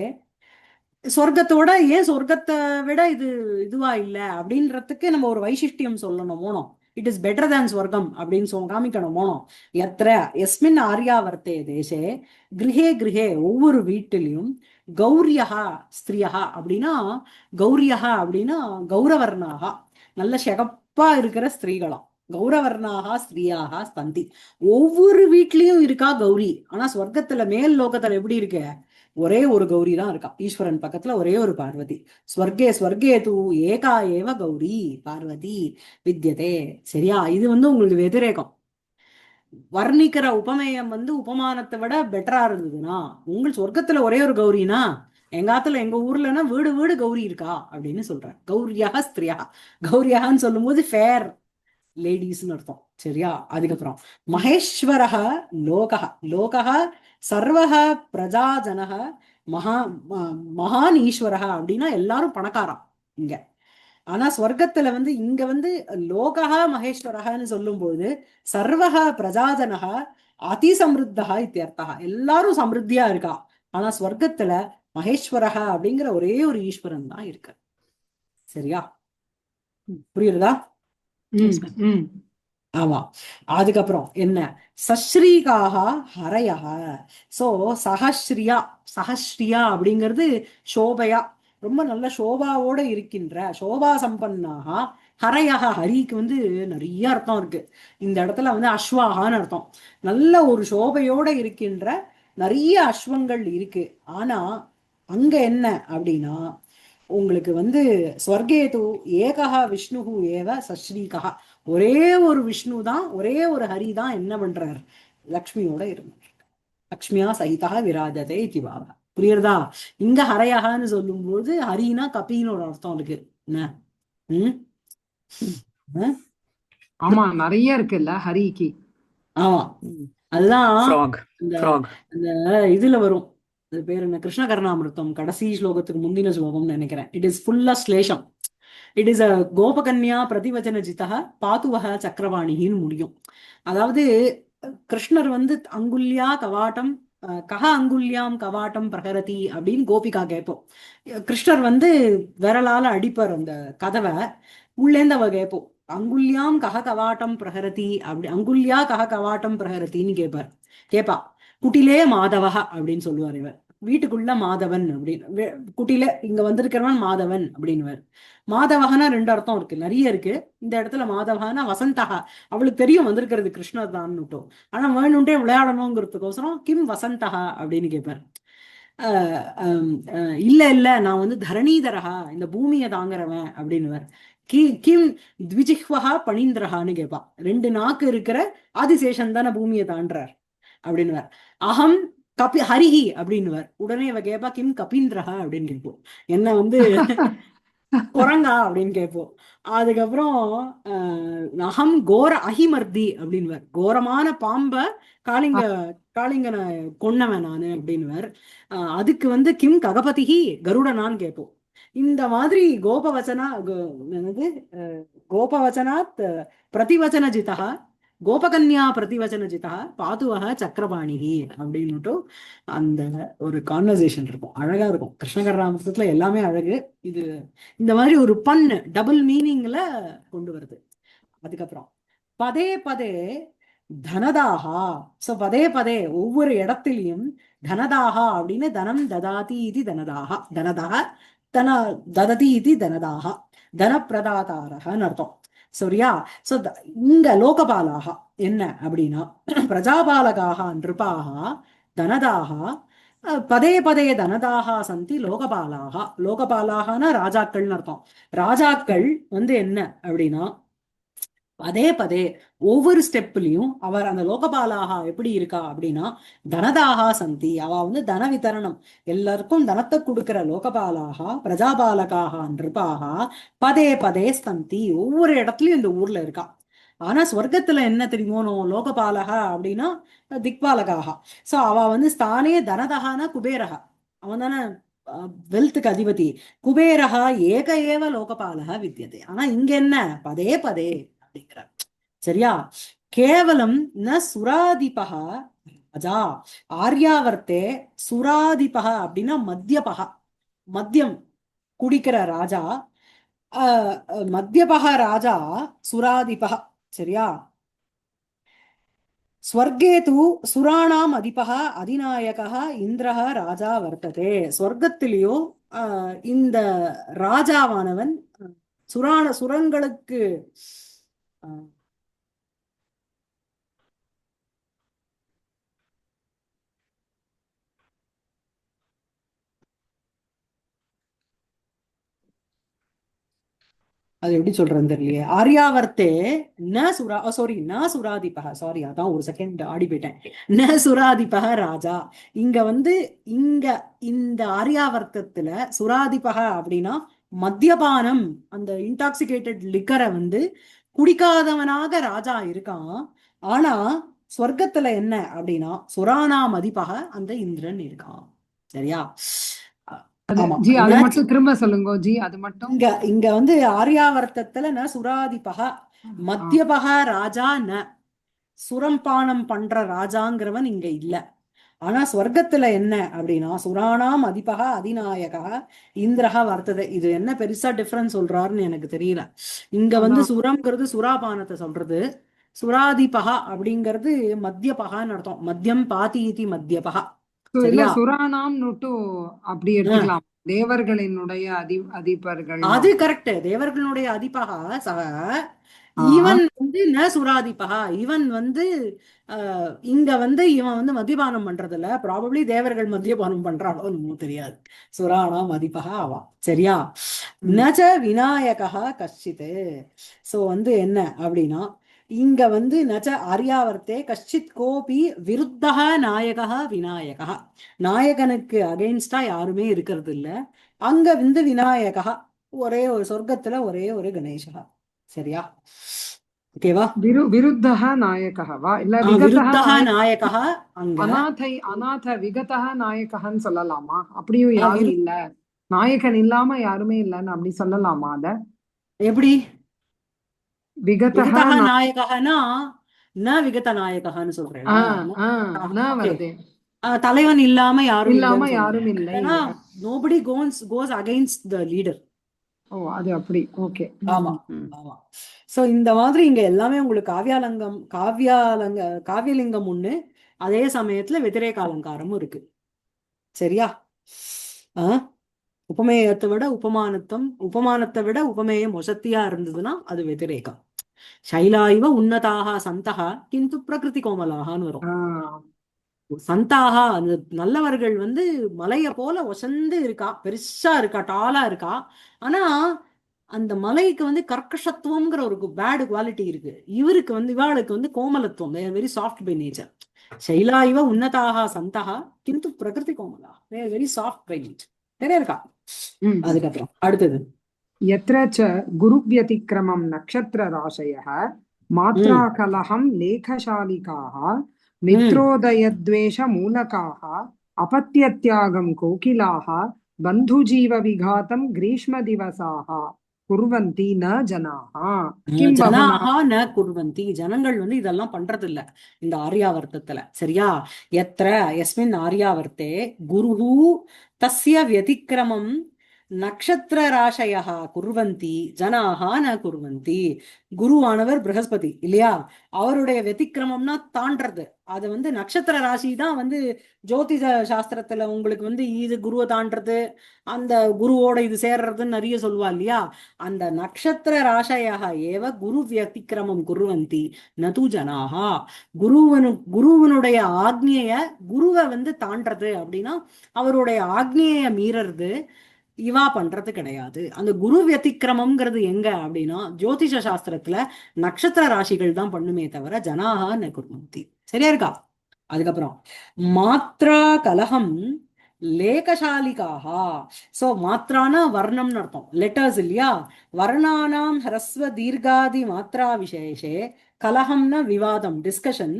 சொர்க்கத்தோட, ஏன் சொர்க்கத்தை விட இது இதுவா இல்ல அப்படின்றதுக்கு நம்ம ஒரு வைசிஷ்டியம் சொல்லணும் மோனோ. இட் இஸ் பெட்டர் தேன் ஸ்வர்க்கம் அப்படின்னு காமிக்கணும் மோனோ. எத்திர எஸ்மின் ஆரியாவர்த்தே தேசே கிருஹே கிருஹே ஒவ்வொரு வீட்டிலையும் கௌரியஹா ஸ்திரியா அப்படின்னா, கௌரியஹா அப்படின்னா கௌரவர்ணாகா, நல்ல சிகப்பா இருக்கிற ஸ்திரீகளாம். கௌரவர்ணாகா ஸ்திரியாக ஸ்தந்தி, ஒவ்வொரு வீட்லயும் இருக்கா கௌரி. ஆனா ஸ்வர்க்கத்துல மேல் லோகத்துல எப்படி இருக்கு, ஒரே ஒரு கௌரி தான் இருக்கா. ஈஸ்வரன் பக்கத்துல ஒரே ஒரு பார்வதி. ஸ்வர்கே ஸ்வர்கே தூ ஏகா ஏவ கௌரி பார்வதி வித்யதே. சரியா? இது வந்து உங்களுக்கு வெதிரேகம். வர்ணிக்கிற உபமேயம் வந்து உபமானத்தை விட பெட்டரா இருந்ததுன்னா, உங்கள் சொர்க்கத்துல ஒரே ஒரு கௌரினா, எங்காத்துல எங்க ஊர்லன்னா வீடு வீடு கௌரி இருக்கா அப்படின்னு சொல்றேன். கௌரியாக ஸ்திரியா, கௌரியான்னு சொல்லும் போது ஃபேர் லேடிஸ்ன்னு அர்த்தம். சரியா? அதுக்கப்புறம் மகேஸ்வரஹ லோகஹ, லோகஹ சர்வஹ பிரஜாஜனஹ மகான் ஈஸ்வரஹ அப்படின்னா எல்லாரும் பணக்காரம் இங்க. ஆனா ஸ்வர்க்கத்துல வந்து இங்க வந்து லோகஹ மகேஸ்வரஹன்னு சொல்லும்போது சர்வஹ பிரஜாஜனஹ அதிசமிருத்தஹ இத்தியர்த்தஹ, எல்லாரும் சமிருத்தியா இருக்கா. ஆனா ஸ்வர்க்கத்துல மகேஸ்வரஹ அப்படிங்கிற ஒரே ஒரு ஈஸ்வரன் தான் இருக்கு. சரியா? புரியுறதா? ஆமா. அதுக்கப்புறம் என்ன, சஸ்ரீகாக ஹரயா. சோ சஹஸ்ரியா, சஹஸ்ரியா அப்படிங்கிறது சோபையா, ரொம்ப நல்ல சோபாவோட இருக்கின்ற சோபா சம்பன்னாக. ஹரயாக, ஹரிக்கு வந்து நிறைய அர்த்தம் இருக்கு இந்த இடத்துல, வந்து அஸ்வாகான்னு அர்த்தம். நல்ல ஒரு சோபையோட இருக்கின்ற நிறைய அஸ்வங்கள் இருக்கு. ஆனா அங்க என்ன அப்படின்னா, உங்களுக்கு வந்து ஸ்வர்கேது ஏகா விஷ்ணுகு ஏவ சஸ்ரீகா, ஒரே ஒரு விஷ்ணு தான், ஒரே ஒரு ஹரி தான் என்ன பண்றார், லக்ஷ்மியோட இருந்தார். லக்ஷ்மியா சகிதா விராஜதே திவாக. புரியுறதா? இங்க ஹரையகான்னு சொல்லும் போது ஹரினா கபின்னு ஒரு அர்த்தம் இருக்கு. என்ன? ஆமா, நிறைய இருக்குல்ல ஹரிக்கு. ஆமா, அதுதான் Frog. இந்த Frog. இதுல வரும். அது பேர் என்ன, கிருஷ்ண கர்ணாமிருத்தம் கடைசி ஸ்லோகத்துக்கு முந்தின ஸ்லோகம்னு நினைக்கிறேன். இட் இஸ் ஃபுல்லா ஸ்லேஷம். இட் இஸ் அ கோபகன்யா பிரதிவச்சன ஜிதா பாத்துவக சக்கரவாணின்னு முடியும். அதாவது கிருஷ்ணர் வந்து அங்குல்யா கவாட்டம் கஹ அங்குல்யாம் கவாட்டம் பிரகரதி அப்படின்னு கோபிகா கேட்போம். கிருஷ்ணர் வந்து விரலால அடிப்பார் அந்த கதவை. உள்ளேந்து அவ கேட்போம், அங்குல்யாம் கஹ கவாட்டம் பிரகரதி அப்படி, அங்குல்யா கஹ கவாட்டம் பிரகரத்தின்னு கேட்பா. குட்டிலே மாதவஹ அப்படின்னு சொல்லுவார் இவர். வீட்டுக்குள்ள மாதவன் அப்படின்னு, குட்டில இங்க வந்திருக்கிறவன் மாதவன் அப்படின்னு. மாதவகனா ரெண்டு அர்த்தம் இருக்கு, நிறைய இருக்கு. இந்த இடத்துல மாதவகனா வசந்தகா, அவளுக்கு தெரியும் வந்திருக்கிறது கிருஷ்ணர் தான். ஆனா வேணும்ட்டே விளையாடணுங்கிறதுக்கோசரம் கிம் வசந்தகா அப்படின்னு கேட்பார். இல்ல இல்ல, நான் வந்து தரணீதரஹா, இந்த பூமியை தாங்குறவன் அப்படின்னுவார். கிம் த்விஜிஹ்வஹா பணீந்திரஹான்னு கேட்பா. ரெண்டு நாக்கு இருக்கிற ஆதிசேஷன் தானே பூமியை தாண்டுறார் அப்படின்னுவார். அகம் ஹரிஹி அப்படின்னுவார். உடனே இவ கேட்பா கிம் கபீந்திரஹா அப்படின்னு கேட்போம், என்ன வந்து குரங்கா அப்படின்னு கேட்போம். அதுக்கப்புறம் அகம் கோர அஹிமர்தி அப்படின்னுவார், கோரமான பாம்ப காளிங்கனை கொன்னவன் நானு அப்படின்னுவார். அதுக்கு வந்து கிம் ககபதிஹி கருடனான்னு கேட்போம். இந்த மாதிரி என்னது கோபவச்சனாத் பிரதிவச்சனஜிதா கோபகன்யா பிரதிவச்சனஜிதா பாதுவக சக்கரபாணிகி அப்படின்னுட்டு அந்த ஒரு கான்வர்சேஷன் இருக்கும். அழகா இருக்கும். கிருஷ்ணகர்ராமத்துல எல்லாமே அழகு. இது இந்த மாதிரி ஒரு பன்னு டபுள் மீனிங்ல கொண்டு வருது. அதுக்கப்புறம் பதே பதே தனதாகா. சோ பதே பதே ஒவ்வொரு இடத்திலையும் தனதாகா அப்படின்னு, தனம் ததாதி இது தனதாகா, தனதாக தன தததி இது தனதாகா, தனப்பிரதாதாரகன்னு அர்த்தம். சரியா? சோ இங்க லோகபாலாக என்ன அப்படின்னா, பிரஜாபாலகாக நிருபாக தனதாக பதே பதே தனதாக சந்தி லோகபாலாக. லோகபாலாகனா ராஜாக்கள்னு அர்த்தம். ராஜாக்கள் வந்து என்ன அப்படின்னா, பதே பதே ஒவ்வொரு ஸ்டெப்லயும் அவர் அந்த லோகபாலாக எப்படி இருக்கா அப்படின்னா, தனதாகா சந்தி, அவ வந்து தன விதரணம், எல்லாருக்கும் தனத்தை கொடுக்கிற லோகபாலாக பிரஜாபாலகாக நிருபாக பதே பதே சந்தி, ஒவ்வொரு இடத்துலயும் இந்த ஊர்ல இருக்கா. ஆனா ஸ்வர்க்கத்துல என்ன தெரியுமோ, லோகபாலகா அப்படின்னா திக்பாலகாக. சோ அவ வந்து ஸ்தானே தனதகான குபேரகா, அவன் தானே வெல்த்துக்கு அதிபதி. குபேரகா ஏக ஏவ லோகபாலக வித்தியதே. ஆனா இங்க என்ன, பதே பதே அப்படிங்கிறார். சரியா? கேவலம் ந சுராதிபக ராஜா ஆர்யாவர்த்தே. சுராதிபக அப்படின்னா மத்தியபக, மத்தியம் குடிக்கிற ராஜா. மத்தியபக ராஜா சுராதிபக. சரியா? ஸ்வர்கே து சுராணாம் அதிபக அதிநாயகः இந்திரः ராஜா வர்த்ததே. ஸ்வர்க்கத்திலேயோ இந்த ராஜாவானவன் சுரங்களுக்கு அது எப்படி சொல்றேன்னு தெரியலையே. ஆர்யாவர்த்தே ந சுராதிபக, சாரி அதான் ஒரு செகண்ட் ஆடி போயிட்டேன். ந சுராதிபக ராஜா. இங்க வந்து இங்க இந்த ஆர்யாவர்த்தத்துல சுராதிபக அப்படின்னா மத்தியபானம், அந்த இன்டாக்சிகேட்டட் லிக்கரை வந்து குடிக்காதவனாக ராஜா இருக்கான். ஆனா ஸ்வர்க்கத்துல என்ன அப்படின்னா சுராணா மதிப்பக அந்த இந்திரன் இருக்கான். சரியா? ஆமா. ஜி அது மட்டும் திரும்ப சொல்லுங்க ஜி. அது மட்டும் இங்க வந்து ஆர்யாவர்த்தத்துல ந சுராதிபக மத்தியபக ராஜா, ந சுரம்பானம் பண்ற ராஜாங்கிறவன் இங்க இல்ல. ஆனா ஸ்வர்க்கத்துல என்ன அப்படின்னா சுராணாம் அதிபக அதிநாயகா இந்திரஹா வர்த்தது. இது என்ன பெருசா டிஃபரன்ஸ் சொல்றாருன்னு எனக்கு தெரியல. இங்க வந்து சுரம்ங்கிறது சுராபானத்தை சொல்றது, சுராதிபகா அப்படிங்கிறது மத்தியபகான்னு அர்த்தம். மத்தியம் பாதி மத்தியபகா. இல்ல சுராணாம் அப்படி எடுத்துக்கலாம். தேவர்களினுடைய அதிபர்கள். அது கரெக்ட். தேவர்களுடைய அதிபகா சக. இவன் வந்து ந சுராதிபகா. இவன் வந்து இங்க வந்து இவன் வந்து மத்தியபானம் பண்றதில்ல. ப்ராபப்ளி தேவர்கள் மத்தியபானம் பண்றாளோ நமக்கு தெரியாது. சுராணாம் அதிபகா அவா. சரியா? நச்ச விநாயகா கஷ்டித். சோ வந்து என்ன அப்படின்னா, இங்க வந்து நச்ச ஆர்யாவர்த்தே கஷ்டித் கோபி விருத்தக நாயகா விநாயகா. நாயகனுக்கு அகைன்ஸ்டா யாருமே இருக்கிறது இல்ல. அங்க வந்து விநாயகா, ஒரே ஒரு சொர்க்கத்துல ஒரே ஒரு கணேசா. சரியா? ஓகேவா? விருத்தக நாயகவா இல்ல விருத்தக நாயகா. அங்க அநாத விகதக நாயகன்னு சொல்லலாமா? அப்படியும் யாரும் இல்ல, நாயகன் இல்லாம யாருமே இல்லன்னு அப்படி சொல்லலாமா? அத எப்படி விகதக நாயகனா ந விகத நாயகன்னு சொல்றேன். வருது. தலைவன் இல்லாம யாரும் இல்லாம இல்லைன்னு சொல்லணும். யாரும் இல்லை. ஏன்னா nobody goes against the leader. ஓ அது அப்படி. ஓகே. ஆமா ஆமா. சோ இந்த மாதிரி இங்க எல்லாமே உங்களுக்கு காவியலிங்கம் ஒண்ணு, அதே சமயத்துல வெதிரேக அலங்காரமும் இருக்கு. சரியா? உபமேயத்தை விட உபமானத்தை விட உபமேயம் வசத்தியா இருந்ததுன்னா அது வெதிரேகம். சைலாய்வ உன்னதாக சந்தகா கிந்து பிரகிருதி கோமலாகான்னு வரும். சந்தாக அந்த நல்லவர்கள் வந்து மலைய போல ஒசந்து இருக்கா, பெருசா இருக்கா, டாலா இருக்கா. ஆனா அந்த மலைக்கு வந்து கர்க்கஷத்துவம்ங்கிற ஒரு பேட் குவாலிட்டி இருக்கு. இவருக்கு வந்து இவாளுக்கு வந்து கோமலத்துவம், வெரி சாஃப்ட் பை நேச்சர். சைலா இவ உன்னதாக சந்தகா கிந்து பிரகிருதி கோமலா, வெரி சாஃப்ட் பை நேச்சர். நிறைய இருக்கா. அதுக்கப்புறம் அடுத்தது यत्र च गुरुव्यतिक्रमं नक्षत्रराशयः मात्राकलहं लेखशालिकाः मित्रोदयद्वेषमूलकाः अपत्यत्यागं कोकिलाः बन्धुजीवविघातं ग्रीष्मदिवसाः कुर्वन्ति न जनाः किं ஜனாஹ ந குர்வந்தி. ஜனங்கள் வந்து இதெல்லாம் பண்றது இல்ல இந்த ஆர்யாவர்த்தத்துல. சரியா? எத்திர யஸ்மின் ஆர்யாவர்த்தே குருஹு தஸ்ய व्यतिक्रमं நக்ஷத்திர ராசயः குர்வந்தி ஜனாஹ ந குர்வந்தி. குருவானவர் ப்ரஹஸ்பதி இல்லையா? அவருடைய வெதிக்கிரமம்னா தாண்டறது. அது வந்து நட்சத்திர ராசி தான் வந்து ஜோதிஷ சாஸ்திரத்துல உங்களுக்கு வந்து இது குருவை தாண்டறது, அந்த குருவோட இது சேர்றதுன்னு நிறைய சொல்லுவா இல்லையா? அந்த நட்சத்திர ராசையாக ஏவ குரு வியதிக்கிரமம் குருவந்தி நது ஜனாகா. குருவனுடைய ஆக்ஞைய, குருவை வந்து தாண்டறது அப்படின்னா அவருடைய ஆக்ஞைய மீறது இவா பண்றது கிடையாது. அந்த குரு வியதிக்கிரமம்ங்கிறது எங்க அப்படின்னா ஜோதிஷ சாஸ்திரத்துல நட்சத்திர ராசிகள் தான் பண்ணுமே தவிர ஜனாகா ந குர்வந்தி. சரியா இருக்கா? அதுக்கப்புறம் மாத்ரா கலகம் லேகசாலிகாஹா. சோ மாத்ரானா வர்ணம்னு அர்த்தம், லெட்டர்ஸ் இல்லையா? வர்ணானாம் ஹ்ரஸ்வ தீர்காதி மாத்ரா விசேஷே கலகம்னா விவாதம், டிஸ்கஷன்.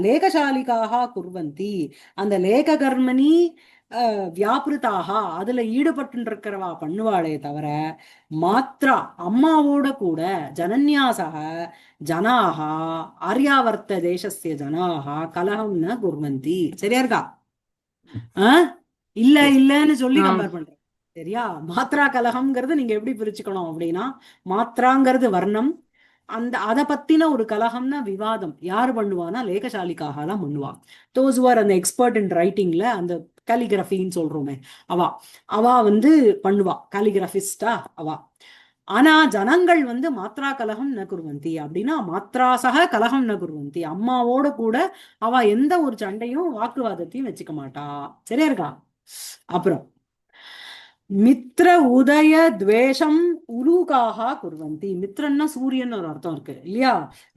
லேகசாலிகாஹா குர்வந்தி. அந்த லேக கர்மணி வியாபிருதாக அதுல ஈடுபட்டு இருக்கிறவா பண்ணுவாளே தவிர மாத்ரா அம்மாவோட கூட ஜனன்யாசக ஜனாகா ஆர்யாவர்த்த தேசஸ்ய ஜனாகா கலகம் ந குர்வந்தி. சரியா இருக்கா? இல்லன்னு சொல்லி கம்பேர் பண்றேன். சரியா? மாத்ரா கலகம்ங்கிறது நீங்க எப்படி பிரிச்சுக்கணும் அப்படின்னா, மாத்ராங்கிறது வர்ணம், அதை பத்தின ஒரு கலகம்னா விவாதம். யாரு பண்ணுவானா லேகசாலிக்காக தான் பண்ணுவா. தோஸ் ஆர் அந்த எக்ஸ்பர்ட் இன் ரைட்டிங்ல, அந்த காலிகிராஃபின்னு சொல்றோமே அவா வந்து பண்ணுவா, காலிகிராஃபிஸ்டா அவா. ஆனா ஜனங்கள் வந்து மாத்ரா கலகம் ந குர்வந்தி அப்படின்னா மாத்ராசக கலகம் ந குர்வந்தி. அம்மாவோட கூட அவ எந்த ஒரு சண்டையும் வாக்குவாதத்தையும் வச்சுக்க மாட்டா. சரியா இருக்கா? அப்புறம் மித்ர உதய துவேஷம் உலூகாக குர்வந்தி. மித்ரன்னா சூரியன் ஒரு அர்த்தம் இருக்கு இல்லையா?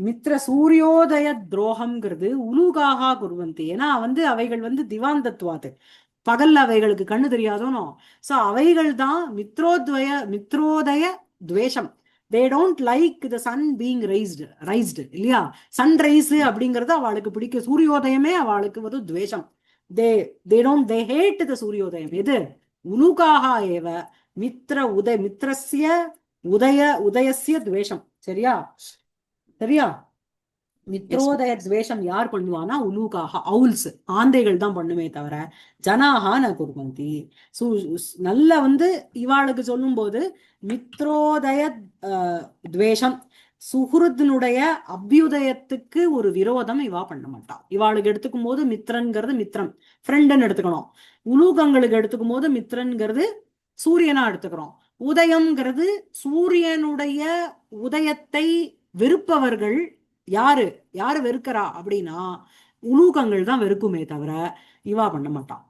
மித்ர சூரியோதய துரோகம்ங்கிறது உலூகாக குர்வந்தி. ஏன்னா வந்து அவைகள் வந்து திவாந்தத்துவாது, பகல்ல அவைகளுக்கு கண்ணு தெரியாதோனோ. சோ அவைகள் தான் மித்ரோதய துவேஷம். They don't like the sun being raised இல்லையா? சன்ரைஸ் அப்படிங்கிறது அவளுக்கு பிடிக்கும். சூரியோதயமே அவளுக்கு ஒரு துவேஷம். தே ஹேட் த சூரியோதயம். எது? உலுகாக ஏவ மித்ரஸ்ய உதயஸ்ய துவேஷம். சரியா? மித்ரோதய துவேஷம் யார் பண்ணுவானா உலூகாக, அவுல்ஸ் ஆந்தைகள் தான் பண்ணுமே தவிர ஜனாகா ந குர்வந்தி. நல்ல வந்து இவாளுக்கு சொல்லும் போது மித்ரோதய துவேஷம், சுஹுருத்தினுடைய அபியுதயத்துக்கு ஒரு விரோதம் இவா பண்ண மாட்டா. இவாளுக்கு எடுத்துக்கும் போது மித்ரன்கிறது மித்ரம், ஃப்ரெண்டுன்னு எடுத்துக்கணும். உலூகங்களுக்கு எடுத்துக்கும் போது மித்ரன்கிறது சூரியனா எடுத்துக்கிறோம். உதயம்ங்கிறது சூரியனுடைய உதயத்தை வெறுப்பவர்கள் யாரு வெறுக்கிறா அப்படின்னா உலூகங்கள் தான் வெறுக்குமே தவிர இவா பண்ண மாட்டான்.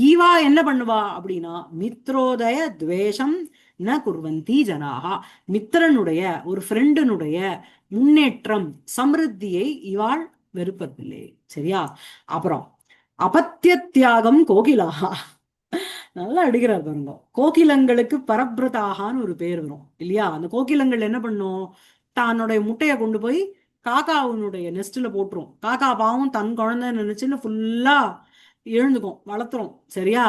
ஈவா என்ன பண்ணுவா அப்படின்னா மித்ரோதய துவேஷம் ந குர்வந்தி ஜனாகா. மித்திரனுடைய ஒரு ஃப்ரெண்டனுடைய முன்னேற்றம் சமிருத்தியை இவாள் வெறுப்பதில்லை. சரியா? அப்புறம் அபத்திய தியாகம் கோகிலாகா. நல்லா அடிக்கிறார் பாருங்க. கோகிலங்களுக்கு பரபிரதாகான்னு ஒரு பேர் வரும் இல்லையா? அந்த கோகிலங்கள் என்ன பண்ணும், தன்னுடைய முட்டைய கொண்டு போய் காக்காவுனுடைய நெஸ்ட்ல போட்டுரும். காக்கா பாவம் தன் குழந்தை நினைச்சுன்னு ஃபுல்லா எழுந்துக்கும், வளர்த்துரும். சரியா?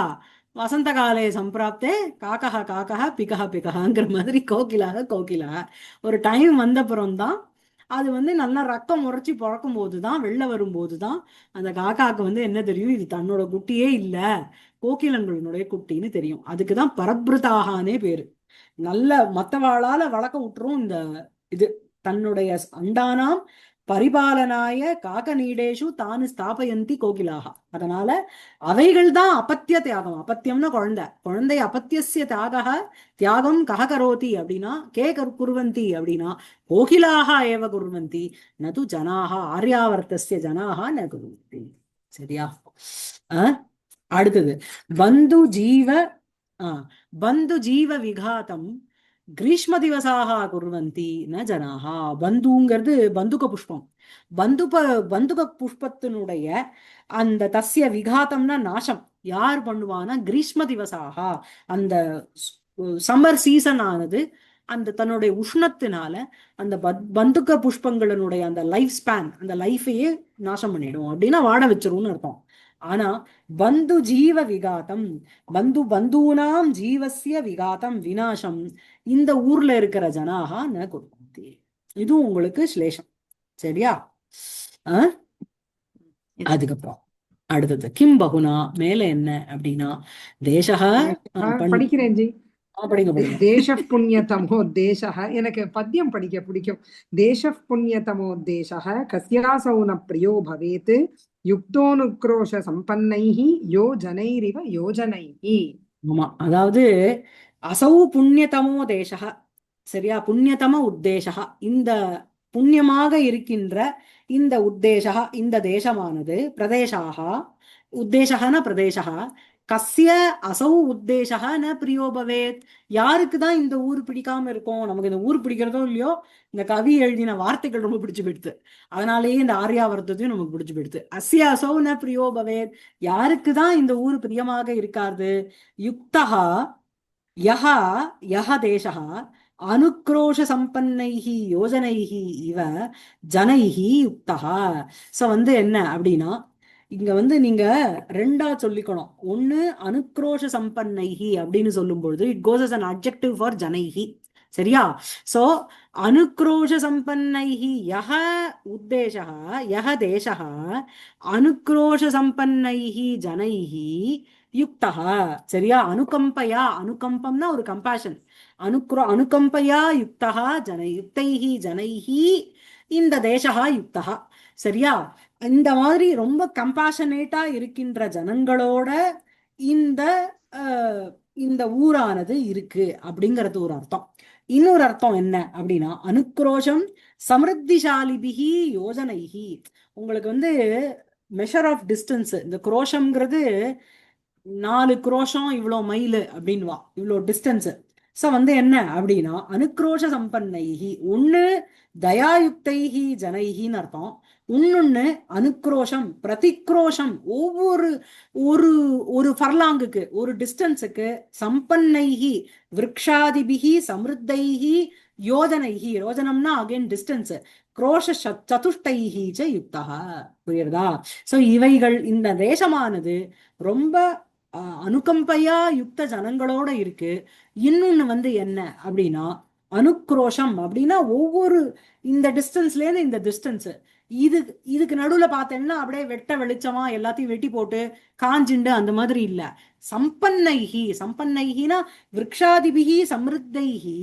வசந்த காலே சம்பிராப்தே காக்கா பிகஹ பிகஹாங்கிற மாதிரி கோகிலாக ஒரு டைம் வந்தப்புறம் தான் அது வந்து நல்லா ரத்தம் உரைச்சி பிறக்கும் போதுதான், வெளில வரும்போதுதான் அந்த காக்காக்கு வந்து என்ன தெரியும், இது தன்னோட குட்டியே இல்ல, கோகிலங்களுடைய குட்டின்னு தெரியும். அதுக்குதான் பரபிருதாகானே பேரு. நல்ல மத்தவாளால வளர்க்க விட்டுரும் இந்த இது. தன்னுடைய அண்டானாம் பரிபாலனாய காகநீடேஷு தானு ஸ்தாபயந்தி கோகிலாக. அதனால அவைகள் தான் அபத்திய தியாகம். அபத்தியம்னா குழந்தை. குழந்தை அபத்தியஸ்ய தியாகம் கஹ கரோதி அப்படின்னா, கே குர்வந்தி அப்படின்னா, கோகிலாக ஏவ குர்வந்தி நது ஜனாக, ஆர்யாவர்த்தஸ்ய ஜனாக ந குர்வந்தி. சரியா? அடுத்தது பந்து ஜீவ பந்து ஜீவ விகாதம் கிரீஷ்ம திவசாக குர்வந்தி ந ஜனாகா. பந்துங்கிறது பந்துக புஷ்பம். பந்துக புஷ்பத்தினுடைய அந்த தஸ்ய விகாதம்னா நாசம் யார் பண்ணுவானா, கிரீஷ்ம திவசாக, அந்த சம்மர் சீசன் ஆனது அந்த தன்னுடைய உஷ்ணத்தினால அந்த பந்துக்க புஷ்பங்களினுடைய அந்த லைஃப் ஸ்பேன், அந்த லைஃபையே நாசம் பண்ணிடும் அப்படின்னா வாட வச்சிரும்னு அர்த்தம். ஆனா பந்து ஜீவ விகாதம், பந்தூனாம் ஜீவசிய விகாதம் விநாசம் இந்த ஊர்ல இருக்கிற ஜனாகா ந குர்வந்தி. இதுவும் உங்களுக்கு ஸ்லேஷம். சரியா? அதுக்கப்புறம் அடுத்தது கிம் பகுனா, மேல என்ன அப்படின்னா தேசக. படிக்கிறேன் ஜி. படிங்க படிங்க. தேச புண்ணியதமோ தேசக. எனக்கு பத்தியம் படிக்க பிடிக்கும். தேச புண்ணியதமோ தேசக கஸ்யாசௌ ந பிரியோ பவேத் யுக்தோனுக்ரோஷ சம்பன்னைஹி யோ ஜனைரிவ யோஜனைஹி. ஆமா, அதாவது அசௌ புண்ணியதமோ தேசக. சரியா? புண்ணியதம உத்தேசக, இந்த புண்ணியமாக இருக்கின்ற இந்த உத்தேசக, இந்த தேசமானது, பிரதேசாக, உத்தேசகன பிரதேசக, கஸ்ய அசௌ உத்தேசக ந பிரியோ பவேத். யாருக்குதான் இந்த ஊர் பிடிக்காம இருக்கும்? நமக்கு இந்த ஊர் பிடிக்கிறதோ இல்லையோ, இந்த கவி எழுதின வார்த்தைகள் ரொம்ப பிடிச்சு போயிடுது. அதனாலேயே இந்த ஆர்யாவர்த்தத்தையும் நமக்கு பிடிச்சு போயிடுது. அஸ்ய அசௌ ந பிரியோ பவேத், யாருக்குதான் இந்த ஊர் பிரியமாக இருக்காது? யுக்தஹா யஹா யஹ தேசஹ அனுக்ரோஷ சம்பன்னைஹி யோஜனைஹி இவ ஜனைஹி யுக்தஹா. சோ வந்து என்ன அப்படின்னா, இங்க வந்து நீங்க ரெண்டா சொல்லிக்கணும். ஒண்ணு அனுக்ரோஷ சம்பன்னைஹி அப்படின்னு சொல்லும் பொழுது it goes as an adjective for ஜனைஹி. சரியா? சோ அனுக்ரோஷ சம்பன்னைஹி யஹ உத்தேசஹ யஹ தேசஹ அனுக்ரோஷ சம்பன்னைஹி ஜனைஹி யுக்தஹா. சரியா? அனுகம்பயா, அனுகம்பம்னா ஒரு கம்பேஷன். அனுகம்பயா யுக்தஹா யுக்தைஹி ஜனைஹி இந்த தேசஹா யுக்தஹா. சரியா? இந்த மாதிரி ரொம்ப கம்பேஷனேட்டா இருக்கின்ற ஜனங்களோட இந்த இந்த ஊரானது இருக்கு அப்படிங்கிறது ஒரு அர்த்தம். இன்னொரு அர்த்தம் என்ன அப்படின்னா, அனுக்ரோஷம் சமிருத்திசாலிபிகி யோஜனைஹி. உங்களுக்கு வந்து மெஷர் ஆஃப் டிஸ்டன்ஸ், இந்த குரோஷம்ங்கிறது 4 குரோஷம் இவ்வளோ மைல் அப்படின்வா, இவ்வளோ டிஸ்டன்ஸ். சோ வந்து என்ன அப்படின்னா, அனுக்ரோஷ சம்பன்னைஹி, ஒண்ணு தயாயுக்தைஹி ஜனைஹின்னு அர்த்தம். இன்னொன்னு அனுக்ரோஷம் பிரதிக்ரோஷம், ஒவ்வொரு ஒரு ஒரு ஃபர்லாங்குக்கு, ஒரு டிஸ்டன்ஸுக்கு, சம்பன்னைஹி விருக்ஷாதிபிகி சமிருத்தைஹி யோஜனைஹி, யோஜனம்னா அகைன் டிஸ்டன்ஸ், குரோஷ சதுஷ்டைஹி ச யுக்தஹா. புரியுறதா? சோ இவைகள், இந்த தேசமானது ரொம்ப அனுகம்பையா யுக்த ஜனங்களோட இருக்கு. இன்னொன்னு வந்து என்ன அப்படின்னா அனுக்ரோஷம் அப்படின்னா ஒவ்வொரு இந்த டிஸ்டன்ஸ்ல இருந்து இந்த டிஸ்டன்ஸ், இதுக்கு நடுவுல பார்த்தேன்னா அப்படியே வெட்ட வெளிச்சமா எல்லாத்தையும் வெட்டி போட்டு காஞ்சிண்டு அந்த மாதிரி இல்ல. சம்பன்னைஹி, சம்பன்னைஹினா விருக்ஷாதிபிகி சமிருத்தைஹி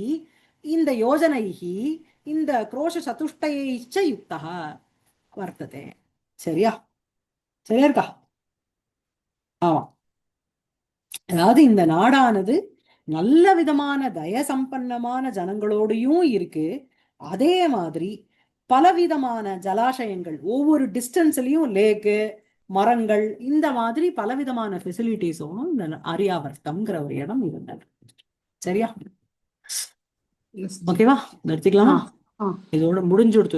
இந்த யோஜனைஹி இந்த குரோஷ சதுஷ்டயைச்ச யுக்தஹ வர்த்ததே. சரியா? சரியா இருக்கா? ஆமா. அதாவது இந்த நாடானது நல்ல விதமான தயசம்பன்னமான ஜனங்களோடையும் இருக்கு. அதே மாதிரி பலவிதமான ஜலாசயங்கள், ஒவ்வொரு டிஸ்டன்ஸ்லயும் லேக்கு, மரங்கள், இந்த மாதிரி பலவிதமான ஃபெசிலிட்டிஸும் இந்த ஆர்யாவர்த்தம்ங்கிற ஒரு இடம் இருந்தது. சரியா? ஓகேவா? நிறுத்திக்கலாமா? இதோட முடிஞ்சுடுத்து.